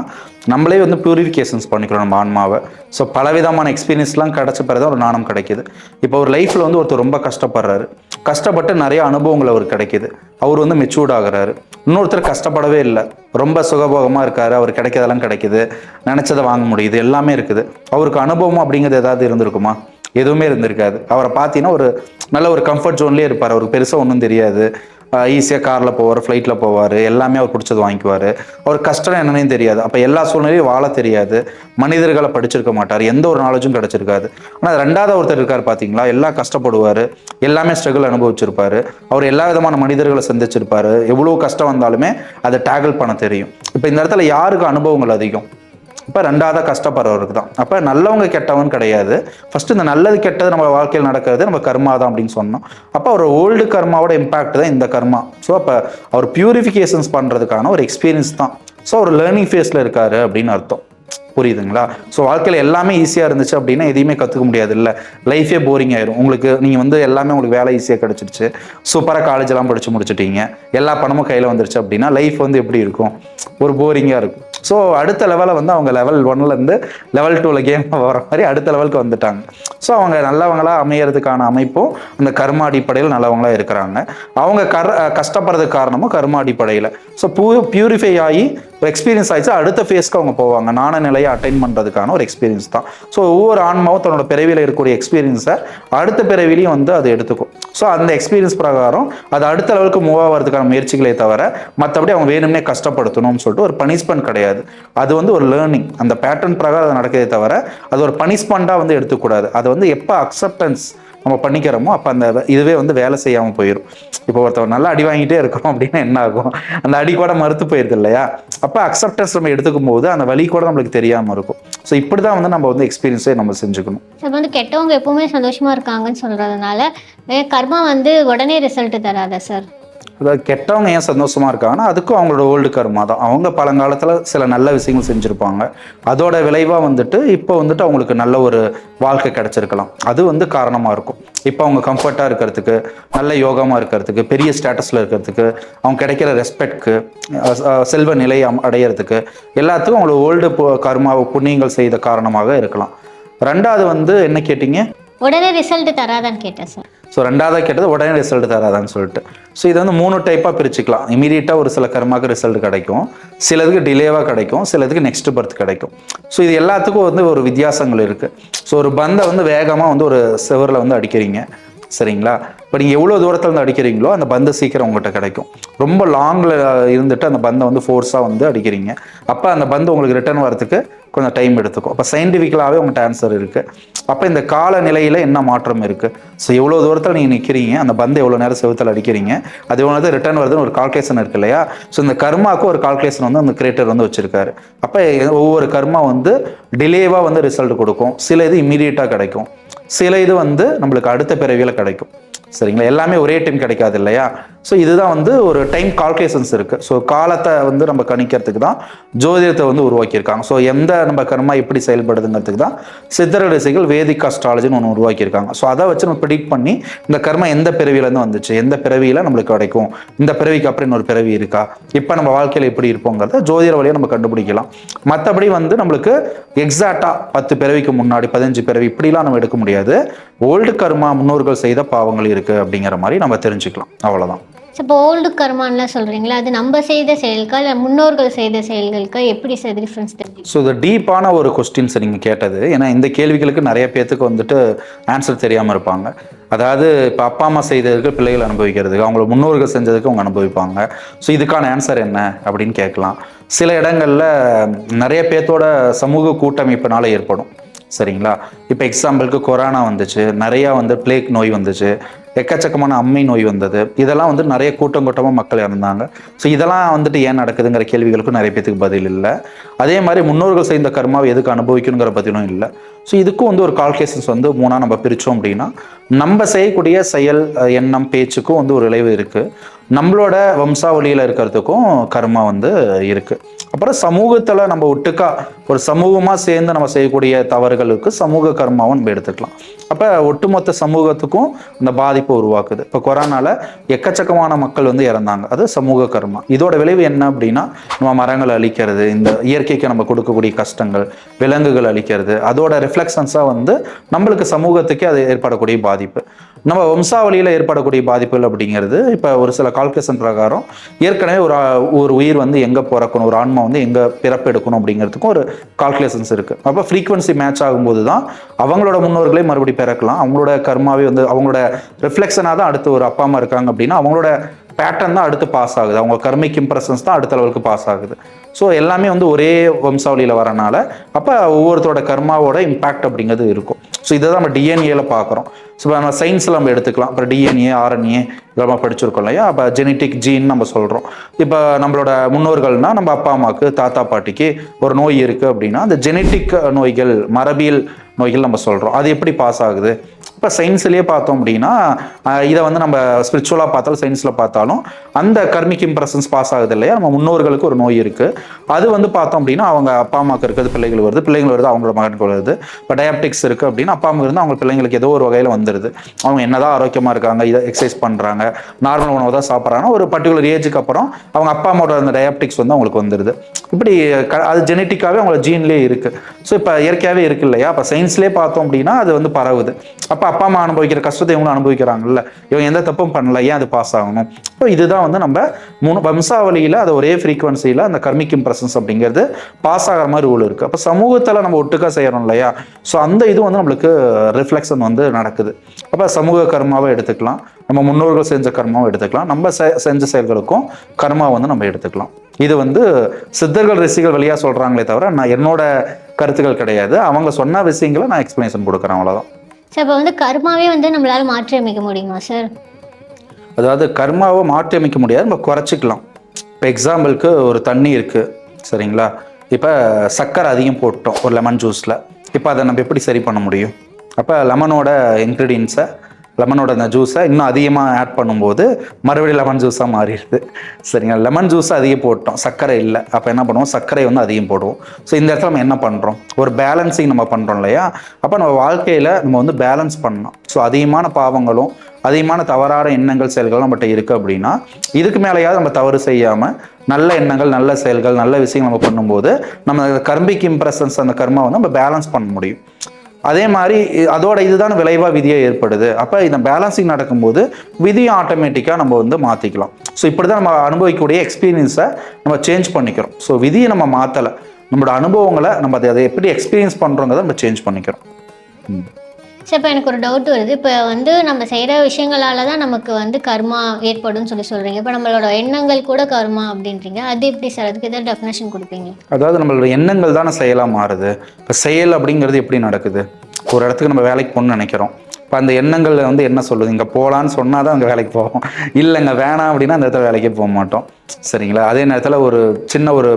நம்மளே வந்து பியூரிஃபிகேஷன்ஸ் பண்ணிக்கிறோம் நம்ம ஆன்மாவை. ஸோ பலவிதமான எக்ஸ்பீரியன்ஸ்லாம் கிடச்ச பிறகு தான் ஒரு ஞானம் கிடைக்கிது. இப்போ ஒரு லைஃப்பில் வந்து ஒருத்தர் ரொம்ப கஷ்டப்படுறாரு, கஷ்டப்பட்டு நிறைய அனுபவங்கள் அவர் கிடைக்கிது, அவர் வந்து மெச்சூர்ட் ஆகிறாரு. இன்னொருத்தர் கஷ்டப்படவே இல்லை, ரொம்ப சுகபோகமாக இருக்காரு, அவர் கிடைக்கிறதெல்லாம் கிடைக்கிது, நினச்சதை வாங்க முடியுது, எல்லாமே இருக்குது. அவருக்கு அனுபவம் அப்படிங்கிறது ஏதாவது இருந்திருக்குமா? எதுவுமே இருந்திருக்காது. அவரை பார்த்தீங்கன்னா ஒரு நல்ல ஒரு கம்ஃபர்ட் ஜோன்லேயே இருப்பார். அவருக்கு பெருசாக ஒன்றும் தெரியாது, ஈஸியாக காரில் போவார், ஃப்ளைட்டில் போவார், எல்லாமே அவர் பிடிச்சது வாங்கிக்குவார். அவர் கஷ்டம் என்னன்னு தெரியாது. அப்போ எல்லா சூழ்நிலையும் வாழ தெரியாது, மனிதர்களை படிச்சிருக்க மாட்டார், எந்த ஒரு நாலேஜும் கிடச்சிருக்காது. ஆனால் ரெண்டாவது ஒருத்தர் இருக்கார் பார்த்தீங்களா, எல்லாம் கஷ்டப்படுவார், எல்லாமே ஸ்ட்ரகிள் அனுபவிச்சிருப்பார், அவர் எல்லா விதமான மனிதர்களை சந்திச்சிருப்பார், எவ்வளோ கஷ்டம் வந்தாலுமே அதை டேக்கிள் பண்ண தெரியும். இப்போ இந்த இடத்துல யாருக்கு அனுபவங்கள் அதிகம்? இப்போ ரெண்டாவதாக கஷ்டப்படுறவருக்கு தான். அப்போ நல்லவங்க கெட்டவன் கிடையாது. ஃபஸ்ட்டு இந்த நல்லது கெட்டது நம்ம வாழ்க்கையில் நடக்கிறது நம்ம கர்மா தான் அப்படின்னு சொன்னோம். அப்போ அவர் ஓல்டு கர்மாவோட இம்பாக்ட் தான் இந்த கர்மா. ஸோ அப்போ அவர் பியூரிஃபிகேஷன்ஸ் பண்ணுறதுக்கான ஒரு எக்ஸ்பீரியன்ஸ் தான். ஸோ ஒரு லேர்னிங் ஃபேஸில் இருக்காரு அப்படின்னு அர்த்தம். புரியுதுங்களா? ஸோ வாழ்க்கையில் எல்லாமே ஈஸியாக இருந்துச்சு அப்படின்னா எதையுமே கற்றுக்க முடியாது, இல்லை லைஃபே போரிங் ஆயிரும் உங்களுக்கு. நீங்கள் வந்து எல்லாமே உங்களுக்கு வேலை ஈஸியாக கிடச்சிருச்சு, சூப்பராக காலேஜெல்லாம் படித்து முடிச்சுட்டீங்க, எல்லா பணமும் கையில் வந்துருச்சு அப்படின்னா லைஃப் வந்து எப்படி இருக்கும்? ஒரு போரிங்காக இருக்கும். ஸோ அடுத்த லெவலில் வந்து அவங்க லெவல் 1லேருந்து லெவல் 2ல் கேம் வர மாதிரி அடுத்த லெவலுக்கு வந்துட்டாங்க. ஸோ அவங்க நல்லவங்களாக அமையறதுக்கான அமைப்பும் அந்த கர்ம அடிப்படையில் நல்லவங்களாக இருக்கிறாங்க. அவங்க கஷ்டப்படுறதுக்கு காரணமும் கர்ம அடிப்படையில். ஸோ பியூரிஃபை ஆகி எக்ஸ்பீரியன்ஸ் ஆகிடுச்சு, அடுத்த ஃபேஸ்க்கு அவங்க போவாங்க. நாண நிலையை அட்டைன் பண்ணுறதுக்கான ஒரு எக்ஸ்பீரியன்ஸ் தான். ஸோ ஒவ்வொரு ஆன்மாவும் தன்னோட பிறவியில் இருக்கக்கூடிய எக்ஸ்பீரியன்ஸை அடுத்த பிறவிலையும் வந்து அது எடுத்துக்கும். ஸோ அந்த எக்ஸ்பீரியன்ஸ் பிரகாரம் அது அடுத்த லெவலுக்கு மூவ் ஆகிறதுக்கான முயற்சிகளே தவிர மற்றபடி அவங்க வேணும்னே கஷ்டப்படுத்தணும்னு சொல்லிட்டு ஒரு பனிஷ்மெண்ட் கிடையாது. அது வந்து ஒரு லேர்னிங், அந்த பேட்டர்ன் பிரகாரம் அது நடக்கிறதே தவிர அது ஒரு பனிஷ்மெண்ட்டாக வந்து எடுத்துக்கூடாது. அது வந்து எப்போ அக்செப்டன்ஸ் நம்ம பண்ணிக்கிறோமோ அப்போ அந்த இதுவே வந்து வேலை செய்யாமல் போயிடும். இப்போ ஒருத்தர் நல்லா அடி வாங்கிட்டே இருக்கிறோம் அப்படின்னா என்ன ஆகும், அந்த அடி கூட மறுத்து போயிருது இல்லையா. அப்போ அக்செப்டன்ஸ் நம்ம எடுத்துக்கும் போது அந்த வலி கூட நம்மளுக்கு தெரியாமல் இருக்கும். ஸோ இப்படி தான் வந்து நம்ம வந்து எக்ஸ்பீரியன்ஸே நம்ம செஞ்சுக்கணும். இப்போ வந்து கெட்டவங்க எப்பவுமே சந்தோஷமா இருக்காங்கன்னு சொல்றதுனால கர்மா வந்து உடனே ரிசல்ட் தராதா சார்? அதாவது கெட்டவங்க ஏன் சந்தோஷமா இருக்காங்கன்னா அதுக்கும் அவங்களோட ஓல்டு கர்மா தான். அவங்க பழங்காலத்தில் சில நல்ல விஷயங்கள் செஞ்சுருப்பாங்க, அதோட விளைவாக வந்துட்டு இப்போ வந்துட்டு அவங்களுக்கு நல்ல ஒரு வாழ்க்கை கிடைச்சிருக்கலாம். அது வந்து காரணமாக இருக்கும். இப்போ அவங்க கம்ஃபர்ட்டாக இருக்கிறதுக்கு, நல்ல யோகமாக இருக்கிறதுக்கு, பெரிய ஸ்டேட்டஸில் இருக்கிறதுக்கு, அவங்க கிடைக்கிற ரெஸ்பெக்ட்க்கு, செல்வ நிலை அடையிறதுக்கு, எல்லாத்துக்கும் அவங்களோட ஓல்டு கர்மா புண்ணியங்கள் செய்த காரணமாக இருக்கலாம். ரெண்டாவது வந்து என்ன கேட்டீங்க? உடனே ரிசல்ட் தராதான்னு கேட்டேன் சார். ஸோ ரெண்டாவதாக கேட்டது உடனே ரிசல்ட் தராதான்னு சொல்லிட்டு. ஸோ இது வந்து 3 டைப்பாக பிரிச்சுக்கலாம். இமீடியட்டாக ஒரு சில கர்மாக்கு ரிசல்ட் கிடைக்கும், சிலதுக்கு டிலேவாக கிடைக்கும், சிலதுக்கு நெக்ஸ்ட் பர்த் கிடைக்கும். ஸோ இது எல்லாத்துக்கும் வந்து ஒரு வித்தியாசங்கள் இருக்குது. ஸோ ஒரு பந்தை வந்து வேகமாக வந்து ஒரு செவரில் வந்து அடிக்கிறீங்க சரிங்களா. இப்போ நீங்கள் எவ்வளோ தூரத்தில் வந்து அடிக்கிறீங்களோ அந்த பந்து சீக்கிரம் உங்கள்கிட்ட கிடைக்கும். ரொம்ப லாங்கில் இருந்துட்டு அந்த பந்தை வந்து ஃபோர்ஸாக வந்து அடிக்கிறீங்க, அப்போ அந்த பந்து உங்களுக்கு ரிட்டர்ன் வரதுக்கு கொஞ்சம் டைம் எடுத்துக்கும். அப்போ சயின்டிஃபிக்கலாகவே உங்கள்கிட்ட ஆன்சர் இருக்குது. அப்போ இந்த கால நிலையில் என்ன மாற்றம் இருக்குது, ஸோ எவ்வளோ தூரத்தில் நீங்கள் நிற்கிறீங்க, அந்த பந்து எவ்வளோ நேரம் செவுத்தில் அடிக்கிறீங்க, அது எவ்வளோ நேரம் ரிட்டர்ன் வருதுன்னு ஒரு கால்குலேஷன் இருக்கு இல்லையா. ஸோ இந்த கர்மாவுக்கு ஒரு கால்குலேஷன் வந்து அந்த கிரியேட்டர் வந்து வச்சுருக்காரு. அப்போ ஒவ்வொரு கர்மா வந்து டிலேவாக வந்து ரிசல்ட் கொடுக்கும், சில இது இம்மீடியட்டாக கிடைக்கும், சில இது வந்து நம்மளுக்கு அடுத்த பிறவியில் கிடைக்கும் சரிங்களா. எல்லாமே ஒரே டைம் கிடைக்காது இல்லையா. ஸோ இதுதான் வந்து ஒரு டைம் கால்குலேஷன்ஸ் இருக்குது. ஸோ காலத்தை வந்து நம்ம கணிக்கிறதுக்கு தான் ஜோதிடத்தை வந்து உருவாக்கியிருக்காங்க. ஸோ எந்த நம்ம கர்மா எப்படி செயல்படுதுங்கிறதுக்கு தான் சித்தர் ரிஷிகள் வேதிக் அஸ்ட்ராலஜின்னு ஒன்று உருவாக்கியிருக்காங்க. ஸோ அதை வச்சு நம்ம ப்ரெடிக்ட் பண்ணி இந்த கர்மா எந்த பிறவியிலேருந்து வந்துச்சு, எந்த பிறவியில் நம்மளுக்கு கிடைக்கும், இந்த பிறவிக்கு அப்புறம் இன்னொரு பிறவி இருக்கா, இப்போ நம்ம வாழ்க்கையில் எப்படி இருப்போங்கிறத ஜோதிட வழியாக நம்ம கண்டுபிடிக்கலாம். மற்றபடி வந்து நம்மளுக்கு எக்ஸாக்டாக 10 பிறவிக்கு முன்னாடி 15 பிறவி இப்படிலாம் நம்ம எடுக்க முடியாது. ஓல்டு கர்மா முன்னோர்கள் செய்த பாவங்கள் இருக்குது அப்படிங்கிற மாதிரி நம்ம தெரிஞ்சுக்கலாம், அவ்வளோதான். இப்போ ஓல்டு கர்மான்லாம் சொல்கிறீங்களா, அது நம்ம செய்த செயலுக்கா இல்லை முன்னோர்கள் செய்த செயல்களுக்கா, எப்படி சார் டிஃப்ரென்ஸ் தெரியும்? ஸோ இது டீப்பான ஒரு கொஸ்டின்ஸ் நீங்கள் கேட்டது. ஏன்னா இந்த கேள்விகளுக்கு நிறைய பேர்த்துக்கு வந்துட்டு ஆன்சர் தெரியாமல் இருப்பாங்க. அதாவது இப்போ அப்பா அம்மா செய்ததுக்கு பிள்ளைகள் அனுபவிக்கிறதுக்கு, அவங்கள முன்னோர்கள் செஞ்சதுக்கு அவங்க அனுபவிப்பாங்க. ஸோ இதுக்கான ஆன்சர் என்ன அப்படின்னு கேட்கலாம். சில இடங்களில் நிறைய பேர்த்தோட சமூக கூட்டமைப்பினால ஏற்படும் சரிங்களா. இப்போ எக்ஸாம்பிளுக்கு கொரோனா வந்துச்சு, நிறையா வந்து பிளேக் நோய் வந்துச்சு, எக்கச்சக்கமான அம்மை நோய் வந்தது, இதெல்லாம் வந்து நிறைய கூட்டமாக மக்கள் இறந்தாங்க. ஸோ இதெல்லாம் வந்துட்டு ஏன் நடக்குதுங்கிற கேள்விகளுக்கும் நிறைய பேத்துக்கு பதில் இல்லை. அதே மாதிரி முன்னோர்கள் செய்த கர்மாவை எதுக்கு அனுபவிக்கணுங்கிற பதிலும் இல்லை. ஸோ இதுக்கும் வந்து ஒரு கால்குலேஷன்ஸ் வந்து 3ஆக நம்ம பிரித்தோம் அப்படின்னா, நம்ம செய்யக்கூடிய செயல், எண்ணம், பேச்சுக்கும் வந்து ஒரு விளைவு இருக்குது, நம்மளோட வம்சாவளியில் இருக்கிறதுக்கும் கர்மா வந்து இருக்குது. அப்புறம் சமூகத்தில் நம்ம ஒட்டுக்கா ஒரு சமூகமாக சேர்ந்து நம்ம செய்யக்கூடிய தவறுகளுக்கு சமூக கர்மாவும் நம்ம எடுத்துக்கலாம். அப்போ ஒட்டுமொத்த சமூகத்துக்கும் அந்த பாதிப்பை உருவாக்குது. இப்போ கொரோனால எக்கச்சக்கமான மக்கள் வந்து இறந்தாங்க, அது சமூக கர்மா. இதோட விளைவு என்ன அப்படின்னா, நம்ம மரங்களை அழிக்கிறது, இந்த இயற்கைக்கு நம்ம கொடுக்கக்கூடிய கஷ்டங்கள், விலங்குகள் அழிக்கிறது, அதோட ரிஃப்ளெக்ஷன்ஸாக வந்து நம்மளுக்கு சமூகத்துக்கே அது ஏற்படக்கூடிய பாதிப்பு. நம்ம வம்சாவளியில் ஏற்படக்கூடிய பாதிப்புகள் அப்படிங்கிறது இப்போ ஒரு சில கால்குலேஷன் பிரகாரம் ஏற்கனவே ஒரு உயிர் வந்து எங்கே பிறக்கணும், ஒரு ஆன்மா வந்து எங்கே பிறப்பு எடுக்கணும் அப்படிங்கிறதுக்கும் ஒரு கால்குலேஷன்ஸ் இருக்குது. அப்போ ஃப்ரீக்வன்சி மேட்ச் ஆகும்போது தான் அவங்களோட முன்னோர்களே மறுபடியும் பிறக்கலாம். அவங்களோட கர்மாவே வந்து அவங்களோட ரிஃப்ளெக்ஷனாக தான் அடுத்து ஒரு அப்பா அம்மா இருக்காங்க அப்படின்னா அவங்களோட பேட்டர்ன் தான் அடுத்து பாஸ் ஆகுது, அவங்க கர்மிக் இம்ப்ரெஷன்ஸ் தான் அடுத்த லெவலுக்கு பாஸ் ஆகுது. ஸோ எல்லாமே வந்து ஒரே வம்சாவளியில் வரனால அப்போ ஒவ்வொருத்தரோட கர்மாவோட இம்பேக்ட் அப்படிங்கிறது இருக்கும். ஸோ இதை தான் நம்ம டிஎன்ஏல பார்க்குறோம். ஸோ நம்ம சயின்ஸில் நம்ம எடுத்துக்கலாம். அப்புறம் டிஎன்ஏ, ஆர்என்ஏ இதெல்லாம் படிச்சிருக்கோம் இல்லையா. அப்போ ஜெனட்டிக் ஜீன் நம்ம சொல்கிறோம். இப்போ நம்மளோட முன்னோர்கள்னால் நம்ம அப்பா அம்மாவுக்கு, தாத்தா பாட்டிக்கு ஒரு நோய் இருக்குது அப்படின்னா அந்த ஜெனட்டிக் நோய்கள், மரபியல் நோய்கள் நம்ம சொல்கிறோம். அது எப்படி பாஸ் ஆகுது? இப்போ சயின்ஸ்லேயே பார்த்தோம் அப்படின்னா இதை வந்து நம்ம ஸ்பிரிச்சுவலாக பார்த்தாலும் சயின்ஸில் பார்த்தாலும் அந்த கர்மிக் இம்ப்ரெஷன்ஸ் பாஸ் ஆகுது இல்லையா. நம்ம முன்னோர்களுக்கு ஒரு நோய் இருக்குது, அது வந்து பார்த்தோம் அப்படின்னா அவங்க அப்பா அம்மாவுக்கு இருக்கிறது பிள்ளைகள் வருது, பிள்ளைகள் வருது அவங்களோட மகனுக்கு வருது. இப்போ டயபெட்டிக்ஸ் இருக்குது அப்படின்னா அப்பா அம்மா இருந்து அவங்க பிள்ளைங்களுக்கு ஏதோ ஒரு வகையில் வந்துடுது. அவங்க என்னதான் ஆரோக்கியமாக இருக்காங்க, இதை எக்ஸசைஸ் பண்ணுறாங்க, நார்மல் உணவு தான் சாப்பிட்றாங்கன்னா ஒரு பர்டிகுலர் ஏஜுக்கு அப்புறம் அவங்க அப்பா அம்மாவோட அந்த டயபெட்டிக்ஸ் வந்து அவங்களுக்கு வந்துடுது. இப்படி அது ஜெனட்டிக்காகவே அவங்களோட ஜீன்லேயே இருக்குது. ஸோ இப்போ இயற்கையாகவே இருக்குது இல்லையா. இப்போ சயின்ஸ்லேயே பார்த்தோம் அப்படின்னா அது வந்து பரவுது. அப்போ அப்பா அம்மா அனுபவிக்கிற கஷ்டத்தை இவங்களும் அனுபவிக்கிறாங்கல்ல, இவங்க எந்த தப்பும் பண்ணல, ஏன் அது பாஸ் ஆகணும்? இப்போ இதுதான் வந்து நம்ம வம்சாவளியில் அது ஒரே ஃப்ரீக்வன்சியில் அந்த கர்மிக் இம்ப்ரெஷன்ஸ் அப்படிங்கிறது பாஸ் ஆகிற மாதிரி ரூல் இருக்குது. அப்போ சமூகத்தில் நம்ம ஒட்டுக்கா செய்கிறோம் இல்லையா. ஸோ அந்த இது வந்து நம்மளுக்கு ரிஃப்ளெக்ஷன் வந்து நடக்குது. அப்போ சமூக கர்மாவை எடுத்துக்கலாம், நம்ம முன்னோர்கள் செஞ்ச கர்மாவை எடுத்துக்கலாம், நம்ம செஞ்ச செயல்களுக்கும் கர்மா வந்து நம்ம எடுத்துக்கலாம். இது வந்து சித்தர்கள் ரிஷிகள் வழியாக சொல்கிறாங்களே தவிர நான் என்னோட கருத்துக்கள் கிடையாது. அவங்க சொன்ன விஷயங்களை நான் எக்ஸ்பிளனேஷன் கொடுக்குறேன், அவ்வளோதான். சார் இப்போ வந்து கர்மாவே வந்து நம்மளால மாற்றி அமைக்க முடியுமா சார்? அதாவது கர்மாவை மாற்றி அமைக்க முடியாது, நம்ம குறைச்சிக்கலாம். இப்போ எக்ஸாம்பிளுக்கு ஒரு தண்ணி இருக்குது சரிங்களா, இப்போ சர்க்கரை அதிகம் போட்டோம் ஒரு லெமன் ஜூஸில். இப்போ அதை நம்ம எப்படி சரி பண்ண முடியும்? அப்போ லெமனோட இன்க்ரீடியன்ஸை, லெமனோட அந்த ஜூஸை இன்னும் அதிகமாக ஆட் பண்ணும்போது மறுபடியும் லெமன் ஜூஸாக மாறிடுது சரிங்களா. லெமன் ஜூஸை அதிகம் போட்டோம், சர்க்கரை இல்லை, அப்போ என்ன பண்ணுவோம், சர்க்கரை வந்து அதிகம் போடுவோம். ஸோ இந்த இடத்துல நம்ம என்ன பண்ணுறோம், ஒரு பேலன்சிங் நம்ம பண்ணுறோம் இல்லையா. அப்போ நம்ம வாழ்க்கையில் நம்ம வந்து பேலன்ஸ் பண்ணணும். ஸோ அதிகமான பாவங்களும் அதிகமான தவறான எண்ணங்கள் செயல்கள் நம்மகிட்ட இருக்குது அப்படின்னா, இதுக்கு மேலேயாவது நம்ம தவறு செய்யாமல் நல்ல எண்ணங்கள் நல்ல செயல்கள் நல்ல விஷயங்கள் நம்ம பண்ணும்போது நம்ம கர்மிக் இம்ப்ரெஷன்ஸ் அந்த கர்மா வந்து நம்ம பேலன்ஸ் பண்ண முடியும். அதே மாதிரி அதோட இதுதான் விளைவாக விதியை ஏற்படுது. அப்போ இந்த பேலன்சிங் நடக்கும்போது விதியை ஆட்டோமேட்டிக்காக நம்ம வந்து மாற்றிக்கலாம். ஸோ இப்படி தான் நம்ம அனுபவிக்கக்கூடிய எக்ஸ்பீரியன்ஸை நம்ம சேஞ்ச் பண்ணிக்கிறோம். ஸோ விதியை நம்ம மாற்றலை, நம்மளோட அனுபவங்களை நம்ம அதை எப்படி எக்ஸ்பீரியன்ஸ் பண்ணுறோங்கிறத நம்ம சேஞ்ச் பண்ணிக்கிறோம். சார் இப்போ எனக்கு ஒரு டவுட் வருது. இப்போ வந்து நம்ம செய்கிற விஷயங்களால தான் நமக்கு வந்து கர்மா ஏற்படும் சொல்கிறீங்க. இப்போ நம்மளோட எண்ணங்கள் கூட கர்மா அப்படின்றீங்க, அது எப்படி சார்? அதுக்கு எதாவது டெஃபினேஷன் கொடுப்பீங்க? அதாவது நம்மளோட எண்ணங்கள் தானே செயலாக மாறுது. இப்போ செயல் அப்படிங்கிறது எப்படி நடக்குது, ஒரு இடத்துக்கு நம்ம வேலைக்கு போகணும்னு நினைக்கிறோம். இப்போ அந்த எண்ணங்கள் வந்து என்ன சொல்லுது, இங்கே போகலான்னு சொன்னால் தான் அங்கே வேலைக்கு போவோம், இல்லைங்க வேணாம் அப்படின்னா அந்த இடத்துல வேலைக்கே போக மாட்டோம் சரிங்களா. அதே நேரத்தில் ஒரு சின்ன ஒரு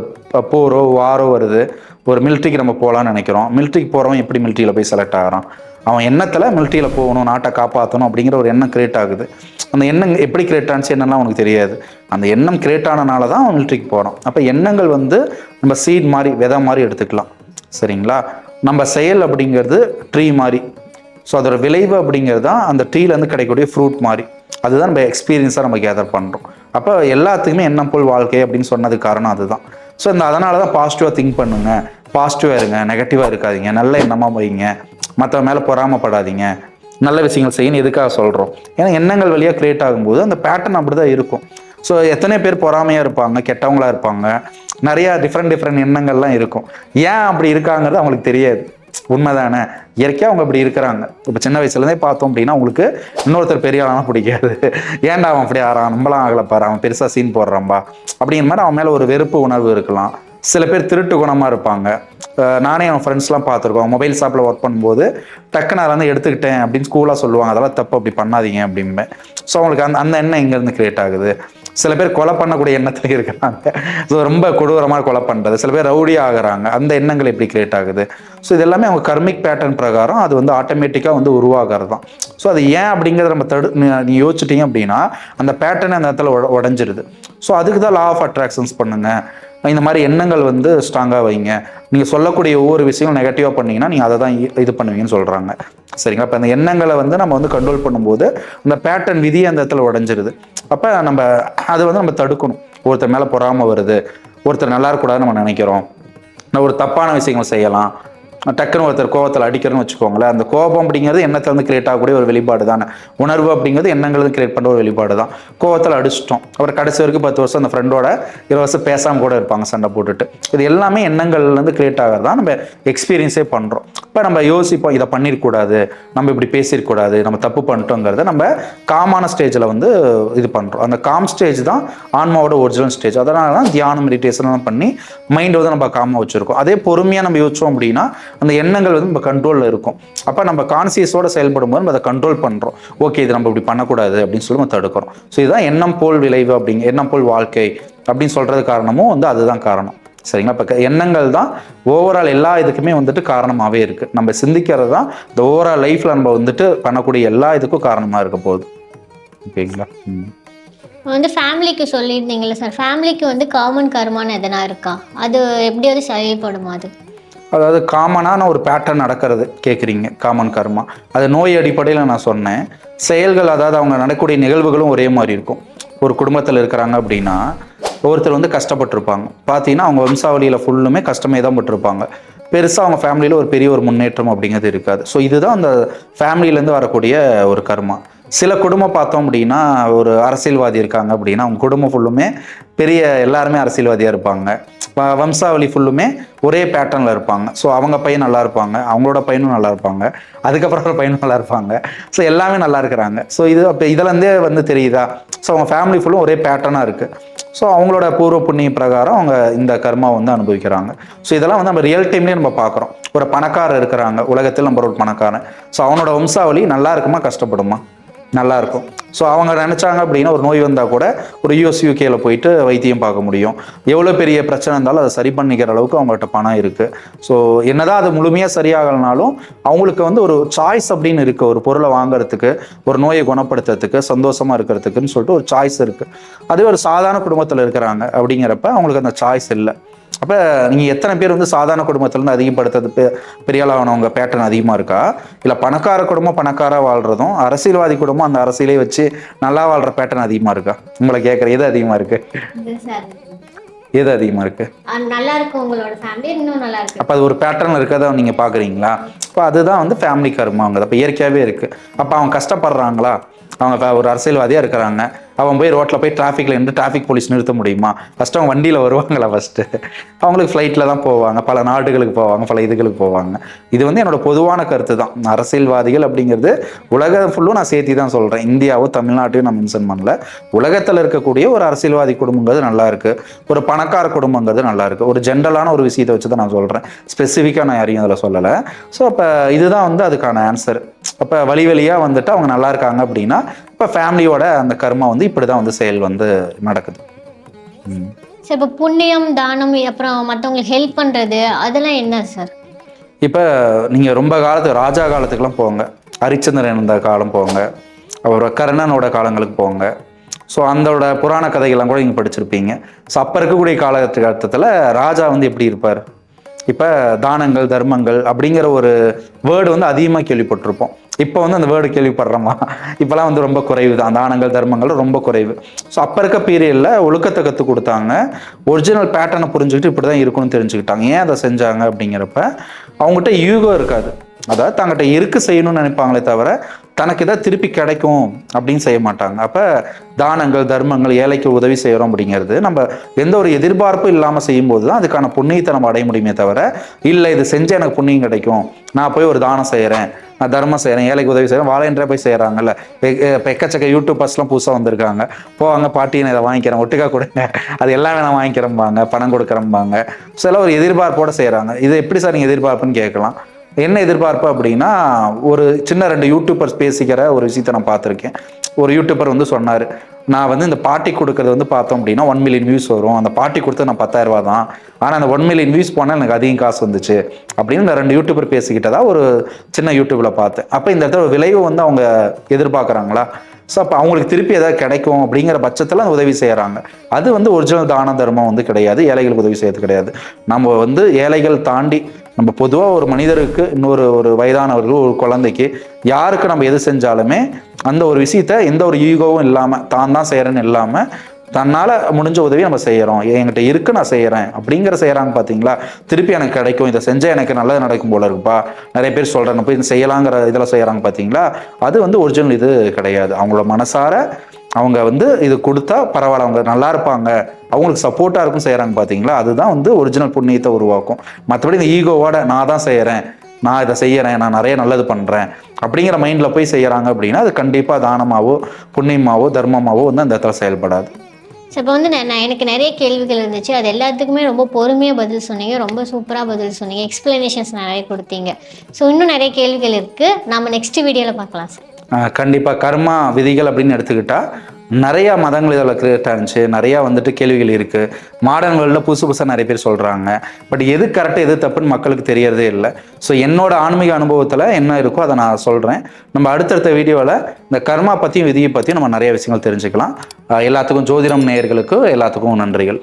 போரோ வாரோ வருது, ஒரு மிலிட்ரிக்கு நம்ம போகலான்னு நினைக்கிறோம். மிலிட்ரிக்கு போகிறவன் எப்படி மிலிட்ரியில் போய் செலக்ட் ஆகிறான், அவன் எண்ணத்தில் மிலிட்ரியில் போகணும், நாட்டை காப்பாற்றணும் அப்படிங்கிற ஒரு எண்ணம் கிரியேட் ஆகுது. அந்த எண்ணம் எப்படி கிரியேட் ஆனிச்சு என்னெல்லாம் அவனுக்கு தெரியாது. அந்த எண்ணம் கிரியேட் ஆனனால தான் அவன் மிலிட்ரிக்கு போகிறான். அப்போ எண்ணங்கள் வந்து நம்ம சீட் மாதிரி விதை மாதிரி எடுத்துக்கலாம் சரிங்களா. நம்ம செயல் அப்படிங்கிறது ட்ரீ மாதிரி. ஸோ அதோட விளைவு அப்படிங்கிறது தான் அந்த ட்ரீலேருந்து கிடைக்கக்கூடிய ஃப்ரூட் மாதிரி. அதுதான் நம்ம எக்ஸ்பீரியன்ஸாக நம்ம கேதர் பண்ணுறோம். அப்போ எல்லாத்துக்குமே எண்ணம் போல் வாழ்க்கை அப்படின்னு சொன்னதுக்கு காரணம் அதுதான். ஸோ அதனால தான் பாசிட்டிவாக திங்க் பண்ணுங்க, பாசிட்டிவாக இருங்க, நெகட்டிவாக இருக்காதீங்க, நல்ல எண்ணமாக வைங்க, மற்றவங்க மேலே பொறாமப்படாதீங்க, நல்ல விஷயங்கள் செய்யணும். எதுக்காக சொல்கிறோம், ஏன்னா எண்ணங்கள் வழியாக கிரியேட் ஆகும்போது அந்த பேட்டர்ன் அப்படி தான் இருக்கும். ஸோ எத்தனை பேர் பொறாமையாக இருப்பாங்க, கெட்டவங்களாக இருப்பாங்க, நிறையா டிஃப்ரெண்ட் எண்ணங்கள்லாம் இருக்கும். ஏன் அப்படி இருக்காங்கிறது அவங்களுக்கு தெரியாது. உண்மைதானே, இயற்கையாக அவங்க அப்படி இருக்கிறாங்க. இப்போ சின்ன வயசுலேருந்தே பார்த்தோம் அப்படின்னா உங்களுக்கு இன்னொருத்தர் பெரிய ஆளானா பிடிக்காது. ஏன்டா அவன் அப்படி ஆறான், நம்மளாம் ஆகலப்பாரு, அவன் பெருசாக சீன் போடுறான்பா அப்படிங்கிற மாதிரி அவன் மேலே ஒரு வெறுப்பு உணர்வு இருக்கலாம். சில பேர் திருட்டு குணமாக இருப்பாங்க. நானே என் ஃப்ரெண்ட்ஸ்லாம் பார்த்துருக்கோம், மொபைல் ஷாப்பில் ஒர்க் பண்ணும்போது டக்குன்னு அதை வந்து எடுத்துக்கிட்டேன் அப்படின்னு ஸ்கூலாக சொல்லுவாங்க, அதெல்லாம் தப்பு, அப்படி பண்ணாதீங்க அப்படின்பேன். ஸோ அவங்களுக்கு அந்த எண்ணம் எங்கேருந்து கிரியேட் ஆகுது. சில பேர் கொலை பண்ணக்கூடிய எண்ணத்துல இருக்கிறாங்க, ஸோ ரொம்ப கொடூரமாக கொலை பண்ணுறது. சில பேர் ரவுடி ஆகிறாங்க, அந்த எண்ணங்கள் எப்படி கிரியேட் ஆகுது. ஸோ இது எல்லாமே அவங்க கர்மிக் பேட்டர்ன் பிரகாரம் அது வந்து ஆட்டோமேட்டிக்காக வந்து உருவாகிறது தான். ஸோ அது ஏன் அப்படிங்கிறத நம்ம நீ யோசிச்சிட்டிங்க அப்படின்னா அந்த பேட்டர்ன் அந்த இடத்துல உடஞ்சிருது. ஸோ அதுக்கு தான் லா ஆஃப் அட்ராக்ஷன்ஸ் பண்ணுங்க. இந்த மாதிரி எண்ணங்கள் வந்து ஸ்ட்ராங்காக வைங்க. நீங்கள் சொல்லக்கூடிய ஒவ்வொரு விஷயங்களும் நெகட்டிவாக பண்ணிங்கன்னா நீங்கள் அதை தான் இது பண்ணுவீங்கன்னு சொல்கிறாங்க சரிங்களா. இப்போ அந்த எண்ணங்களை வந்து நம்ம வந்து கண்ட்ரோல் பண்ணும்போது அந்த பேட்டர்ன் விதியை அந்த இடத்துல உடஞ்சிருது. அப்போ நம்ம அதை வந்து நம்ம தடுக்கணும். ஒருத்தர் மேலே பொறாமல் வருது, ஒருத்தர் நல்லா இருக்கக்கூடாதுன்னு நம்ம நினைக்கிறோம், ஒரு தப்பான விஷயங்கள் செய்யலாம், டக்குன்னு ஒருத்தர் கோபத்தில் அடிக்கிறேன்னு வச்சுக்கோங்களேன். அந்த கோபம் அப்படிங்கிறது எண்ணத்தில் வந்து கிரியேட் ஆகக்கூடிய ஒரு வெளிப்பாடு தானே. உணர்வு அப்படிங்கிறது எண்ணங்கள் கிரியேட் பண்ணுற ஒரு வெளிப்பாடு தான். கோபத்தில் அடிச்சிட்டோம், அப்புறம் கடைசி வரைக்கும் 10 வருஷம் அந்த ஃப்ரெண்டோட 20 வருஷம் பேசாமல் கூட இருப்பாங்க, சண்டை போட்டுட்டு. இது எல்லாமே எண்ணங்கள்லேருந்து கிரியேட் ஆகிறது தான் நம்ம எக்ஸ்பீரியன்ஸே பண்ணுறோம். இப்போ நம்ம யோசிப்போம், இதை பண்ணிருக்கூடாது, நம்ம இப்படி பேசியிருக்கூடாது, நம்ம தப்பு பண்ணிட்டோங்கிறத நம்ம காமான ஸ்டேஜில் வந்து இது பண்ணுறோம். அந்த காம் ஸ்டேஜ் தான் ஆன்மாவோட ஒரிஜினல் ஸ்டேஜ். அதனால தான் தியானம் மெடிடேஷன்லாம் பண்ணி மைண்டை வந்து நம்ம காமாக வச்சுருக்கோம். அதே பொறுமையாக நம்ம யோசிச்சோம் அப்படின்னா அந்த எண்ணங்கள் வந்து நம்ம கண்ட்ரோலில் இருக்கும். அப்போ நம்ம கான்சியஸோட செயல்படும் போது நம்ம அதை கண்ட்ரோல் பண்ணுறோம். ஓகே, இது நம்ம இப்படி பண்ணக்கூடாது அப்படின்னு சொல்லி நம்ம தடுக்கிறோம். ஸோ இதுதான் எண்ணம் போல் விளைவு அப்படிங்க, எண்ணம் போல் வாழ்க்கை அப்படின்னு சொல்கிறது காரணமும் வந்து அதுதான் காரணம் சரிங்களா. இப்போ எண்ணங்கள் தான் ஓவரால் எல்லா இதுக்குமே வந்துட்டு காரணமாகவே இருக்குது. நம்ம சிந்திக்கிறது தான் இந்த ஓவரால் லைஃப்பில் நம்ம வந்துட்டு பண்ணக்கூடிய எல்லா இதுக்கும் காரணமாக இருக்க போகுது. ஓகேங்களா. வந்து ஃபேமிலிக்கு சொல்லியிருந்தீங்களா சார், ஃபேமிலிக்கு வந்து காமன் கர்மான்னு எதனா இருக்கா, அது எப்படியாவது செயல்படுமா? அது அதாவது காமனான ஒரு பேட்டர்ன் நடக்கிறது கேட்குறீங்க, காமன் கர்மா. அது நோய் அடிப்படையில் நான் சொன்னேன். செயல்கள், அதாவது அவங்க நடக்கக்கூடிய நிகழ்வுகளும் ஒரே மாதிரி இருக்கும். ஒரு குடும்பத்தில் இருக்கிறாங்க அப்படின்னா ஒருத்தர் வந்து கஷ்டப்பட்டிருப்பாங்க, பார்த்தீங்கன்னா அவங்க வம்சாவளியில் ஃபுல்லுமே கஷ்டமே தான் பட்டிருப்பாங்க. பெருசாக அவங்க ஃபேமிலியில் ஒரு பெரிய ஒரு முன்னேற்றம் அப்படிங்கிறது இருக்காது. ஸோ இதுதான் அந்த ஃபேமிலியிலேருந்து வரக்கூடிய ஒரு கர்மா. சில குடும்பம் பார்த்தோம் அப்படின்னா ஒரு அரசியல்வாதி இருக்காங்க அப்படின்னா அவங்க குடும்பம் ஃபுல்லுமே பெரிய எல்லாருமே அரசியல்வாதியாக இருப்பாங்க. வம்சாவளி ஃபுல்லுமே ஒரே பேட்டர்னில் இருப்பாங்க. ஸோ அவங்க பையன் நல்லா இருப்பாங்க, அவங்களோட பையனும் நல்லா இருப்பாங்க, அதுக்கப்புறம் ஒரு பையனும் நல்லா இருப்பாங்க. ஸோ எல்லாமே நல்லா இருக்கிறாங்க. ஸோ இது அப்போ இதுலேருந்தே வந்து தெரியுதா. ஸோ அவங்க ஃபேமிலி ஃபுல்லும் ஒரே பேட்டர்னாக இருக்குது. ஸோ அவங்களோட பூர்வ புண்ணிய பிரகாரம் அவங்க இந்த கர்மா வந்து அனுபவிக்கிறாங்க. ஸோ இதெல்லாம் வந்து நம்ம ரியல் டைம்லேயே நம்ம பார்க்குறோம். ஒரு பணக்காரர் இருக்கிறாங்க, உலகத்தில் நம்ம ஒரு பணக்காரன். ஸோ அவனோட வம்சாவளி நல்லா இருக்குமா கஷ்டப்படுமா? நல்லா இருக்கும். ஸோ அவங்க நினச்சாங்க அப்படின்னா ஒரு நோய் வந்தால் கூட ஒரு யூஎஸ்யூகேல போயிட்டு வைத்தியம் பார்க்க முடியும். எவ்வளோ பெரிய பிரச்சனை இருந்தாலும் அதை சரி பண்ணிக்கிற அளவுக்கு அவங்கள்ட்ட பணம் இருக்குது. ஸோ என்னதான் அது முழுமையாக சரியாகலனாலும் அவங்களுக்கு வந்து ஒரு சாய்ஸ் அப்படின்னு இருக்குது. ஒரு பொருளை வாங்குறதுக்கு, ஒரு நோயை குணப்படுத்துறதுக்கு, சந்தோஷமாக இருக்கிறதுக்குன்னு சொல்லிட்டு ஒரு சாய்ஸ் இருக்குது. அதே ஒரு சாதாரண குடும்பத்தில் இருக்கிறாங்க அப்படிங்கிறப்ப அவங்களுக்கு அந்த சாய்ஸ் இல்லை. அப்போ நீங்கள் எத்தனை பேர் வந்து சாதாரண குடும்பத்துலேருந்து அதிகப்படுத்துறது பெரியாளானவங்க பேட்டர்ன் அதிகமாக இருக்கா? இல்லை பணக்கார குடும்பம் பணக்காராக வாழ்கிறதும், அரசியல்வாதி குடும்பம் அந்த அரசியலே வச்சு நல்லா வாழ்கிற பேட்டர்ன் அதிகமாக இருக்கா? உங்களை கேட்குற எது அதிகமாக இருக்குது? எது அதிகமாக இருக்குது? நல்லா இருக்கு உங்களோட ஃபேமிலி, இன்னும் நல்லா இருக்கு. அப்போ அது ஒரு பேட்டர்ன் இருக்கதை நீங்கள் பார்க்குறீங்களா? அப்போ அதுதான் வந்து ஃபேமிலி கர்மாங்க. அப்போ இயற்கையாகவே இருக்குது. அப்போ அவங்க கஷ்டப்படுறாங்களா? அவங்க ஒரு அரசியல்வாதியாக இருக்கிறாங்க, அவன் போய் ரோட்டில் போய் டிராஃபிக்கில் நின்று டிராஃபிக் போலீஸ் நிறுத்த முடியுமா? ஃபஸ்ட்டு அவங்க வண்டியில் வருவாங்களா? ஃபஸ்ட்டு அவங்களுக்கு ஃப்ளைட்டில் தான் போவாங்க, பல நாடுகளுக்கு போவாங்க, பல இதுகளுக்கு போவாங்க. இது வந்து என்னோட பொதுவான கருத்து தான். அரசியல்வாதிகள் அப்படிங்கிறது உலகம் ஃபுல்லும் நான் சேர்த்தி தான் சொல்கிறேன். இந்தியாவோ தமிழ்நாட்டையும் நான் மென்ஷன் பண்ணல. உலகத்தில் இருக்கக்கூடிய ஒரு அரசியல்வாதி குடும்பங்கிறது நல்லா இருக்குது, ஒரு பணக்கார குடும்பங்கிறது நல்லா இருக்குது. ஒரு ஜென்ரலான ஒரு விஷயத்தை வச்சு தான் நான் சொல்கிறேன், ஸ்பெசிஃபிக்காக நான் யாரையும் அதில் சொல்லலை. ஸோ அப்போ இதுதான் வந்து அதுக்கான ஆன்சர். அப்போ வழி வழியாக வந்துட்டு அவங்க நல்லா இருக்காங்க அப்படின்னா இப்போ ஃபேமிலியோட அந்த கர்மா வந்து இப்படி தான் வந்து செயல் வந்து நடக்குது. சார் இப்போ புண்ணியம், தானம், அப்புறம் மற்றவங்களுக்கு ஹெல்ப் பண்ணுறது அதெல்லாம் என்ன சார்? இப்போ நீங்கள் ரொம்ப காலத்துக்கு ராஜா காலத்துக்குலாம் போங்க, ஹரிச்சந்திரன் இருந்த காலம் போங்க, அவர் கர்ணனோட காலங்களுக்கு போங்க. ஸோ அதோட புராண கதைகள்லாம் கூட நீங்கள் படிச்சிருப்பீங்க. ஸோ அப்போ இருக்கக்கூடிய காலகட்டத்தில் ராஜா வந்து எப்படி இருப்பார்? இப்போ தானங்கள் தர்மங்கள் அப்படிங்கிற ஒரு வேர்டு வந்து அதிகமாக கேள்விப்பட்டிருப்போம். இப்போ வந்து அந்த வேர்டு கேள்விப்படுறோமா? இப்போலாம் வந்து ரொம்ப குறைவு தான், தானங்கள் தர்மங்கள் ரொம்ப குறைவு. ஸோ அப்போ இருக்க பீரியடில் ஒழுக்கத்தை கற்றுக் கொடுத்தாங்க, ஒரிஜினல் பேட்டர்னை புரிஞ்சுக்கிட்டு இப்படி தான் இருக்கணும்னு தெரிஞ்சுக்கிட்டாங்க. ஏன் அதை செஞ்சாங்க அப்படிங்கிறப்ப அவங்ககிட்ட ஈகோ இருக்காது. அதாவது தங்கிட்ட இருக்கு செய்யணும்னு நினைப்பாங்களே தவிர தனக்கு இதாக திருப்பி கிடைக்கும் அப்படின்னு செய்ய மாட்டாங்க. அப்போ தானங்கள் தர்மங்கள், ஏழைக்கு உதவி செய்கிறோம் அப்படிங்கிறது நம்ம எந்த ஒரு எதிர்பார்ப்பும் இல்லாமல் செய்யும்போது தான் அதுக்கான புண்ணியத்தை நம்ம அடைய முடியுமே தவிர, இல்லை இது செஞ்சு எனக்கு புண்ணியம் கிடைக்கும், நான் போய் ஒரு தானம் செய்கிறேன், நான் தர்மம் செய்கிறேன், ஏழைக்கு உதவி செய்கிறேன், வாழையன்றே போய் செய்கிறாங்கல்ல. இப்போ எக்கச்சக்க யூடியூபர்ஸ்லாம் புதுசாக வந்திருக்காங்க, போவாங்க பாட்டி நான் இதை வாங்கிக்கிறேன், ஒட்டுக்கா கொடுங்க, அது எல்லாமே நான் வாங்கிக்கிறேன்பாங்க, பணம் கொடுக்குறேன்பாங்க. சில ஒரு எதிர்பார்ப்போடு செய்கிறாங்க. இது எப்படி சார் நீங்கள் எதிர்பார்ப்புன்னு கேட்கலாம். என்ன எதிர்பார்ப்பு அப்படின்னா, ஒரு சின்ன 2 யூடியூபர்ஸ் பேசிக்கிற ஒரு விஷயத்தை நான் பார்த்துருக்கேன். ஒரு யூடியூபர் வந்து சொன்னார், நான் வந்து இந்த பாட்டி கொடுக்கறது வந்து பார்த்தோம் அப்படின்னா 1 மில்லியன் வியூஸ் வரும், அந்த பாட்டி கொடுத்து நான் 10,000 ரூபா தான், ஆனால் அந்த 1 மில்லியன் வியூஸ் போனால் எனக்கு அதிகம் காசு வந்துச்சு அப்படின்னு இந்த 2 யூடியூபர் பேசிக்கிட்டதா ஒரு சின்ன யூடியூப்பில் பார்த்தேன். அப்போ இந்த இடத்துல விளைவு வந்து அவங்க எதிர்பார்க்குறாங்களா? ஸோ அப்போ அவங்களுக்கு திருப்பி எதாவது கிடைக்கும் அப்படிங்கிற பட்சத்தில் அந்த உதவி செய்கிறாங்க. அது வந்து ஒரிஜினல் தான தர்மம் வந்து கிடையாது, ஏழைகளுக்கு உதவி செய்யறது கிடையாது. நம்ம வந்து ஏழைகள் தாண்டி நம்ம பொதுவாக ஒரு மனிதருக்கு, ஒரு வயதானவர்கள், ஒரு குழந்தைக்கு, யாருக்கு நம்ம எது செஞ்சாலுமே அந்த ஒரு விஷயத்த எந்த ஒரு ஈகோவும் இல்லாமல் தான் தான் செய்கிறேன்னு இல்லாமல் தன்னால் முடிஞ்ச உதவி நம்ம செய்கிறோம், என்கிட்ட இருக்கு நான் செய்கிறேன் அப்படிங்கிற செய்கிறாங்க. பார்த்தீங்களா, திருப்பி எனக்கு கிடைக்கும், இதை செஞ்சால் எனக்கு நல்லது நடக்கும் போல இருக்குப்பா, நிறைய பேர் சொல்கிறேன் போய் இது செய்யலாங்கிற இதில் செய்கிறாங்க. பார்த்தீங்களா, அது வந்து ஒரிஜினல் இது கிடையாது. அவங்களோட மனசார அவங்க வந்து இது கொடுத்தா பரவாயில்ல, அவங்க நல்லா இருப்பாங்க, அவங்களுக்கு சப்போர்ட்டாக இருக்கும் செய்கிறாங்க. பார்த்தீங்களா, அதுதான் வந்து ஒரிஜினல் புண்ணியத்தை உருவாக்கும். மற்றபடி இந்த ஈகோவோட நான் தான் செய்கிறேன், நான் இதை செய்கிறேன், நான் நிறைய நல்லது பண்ணுறேன் அப்படிங்கிற மைண்டில் போய் செய்கிறாங்க அப்படின்னா அது கண்டிப்பாக தானமாவோ புண்ணியமாவோ தர்மமாவோ வந்து அந்த இடத்துல செயல்படாது. ஸோ இப்போ வந்து எனக்கு நிறைய கேள்விகள் இருந்துச்சு, அது எல்லாத்துக்குமே ரொம்ப பொறுமையாக பதில் சொன்னீங்க, ரொம்ப சூப்பராக பதில் சொன்னீங்க, எக்ஸ்பிளனேஷன்ஸ் நிறைய கொடுத்தீங்க. ஸோ இன்னும் நிறைய கேள்விகள் இருக்குது, நம்ம நெக்ஸ்ட் வீடியோவில் பார்க்கலாம் சார். கண்டிப்பாக கர்மா விதிகள் அப்படின்னு எடுத்துக்கிட்டால் நிறையா மதங்கள் இதில் கிரியேட் ஆனிச்சு, நிறையா வந்துட்டு கேள்விகள் இருக்குது. மாடர்ன் வேர்ல்டில் புதுசு புதுசாக நிறைய பேர் சொல்கிறாங்க. பட் எது கரெக்டாக எது தப்புன்னு மக்களுக்கு தெரியறதே இல்லை. ஸோ என்னோட ஆன்மீக அனுபவத்தில் என்ன இருக்கோ அதை நான் சொல்கிறேன். நம்ம அடுத்தடுத்த வீடியோவில் இந்த கர்மா பற்றியும் விதியை பற்றியும் நம்ம நிறைய விஷயங்கள் தெரிஞ்சுக்கலாம். எல்லாத்துக்கும் ஜோதிடம் நேயர்களுக்கு எல்லாத்துக்கும் நன்றிகள்.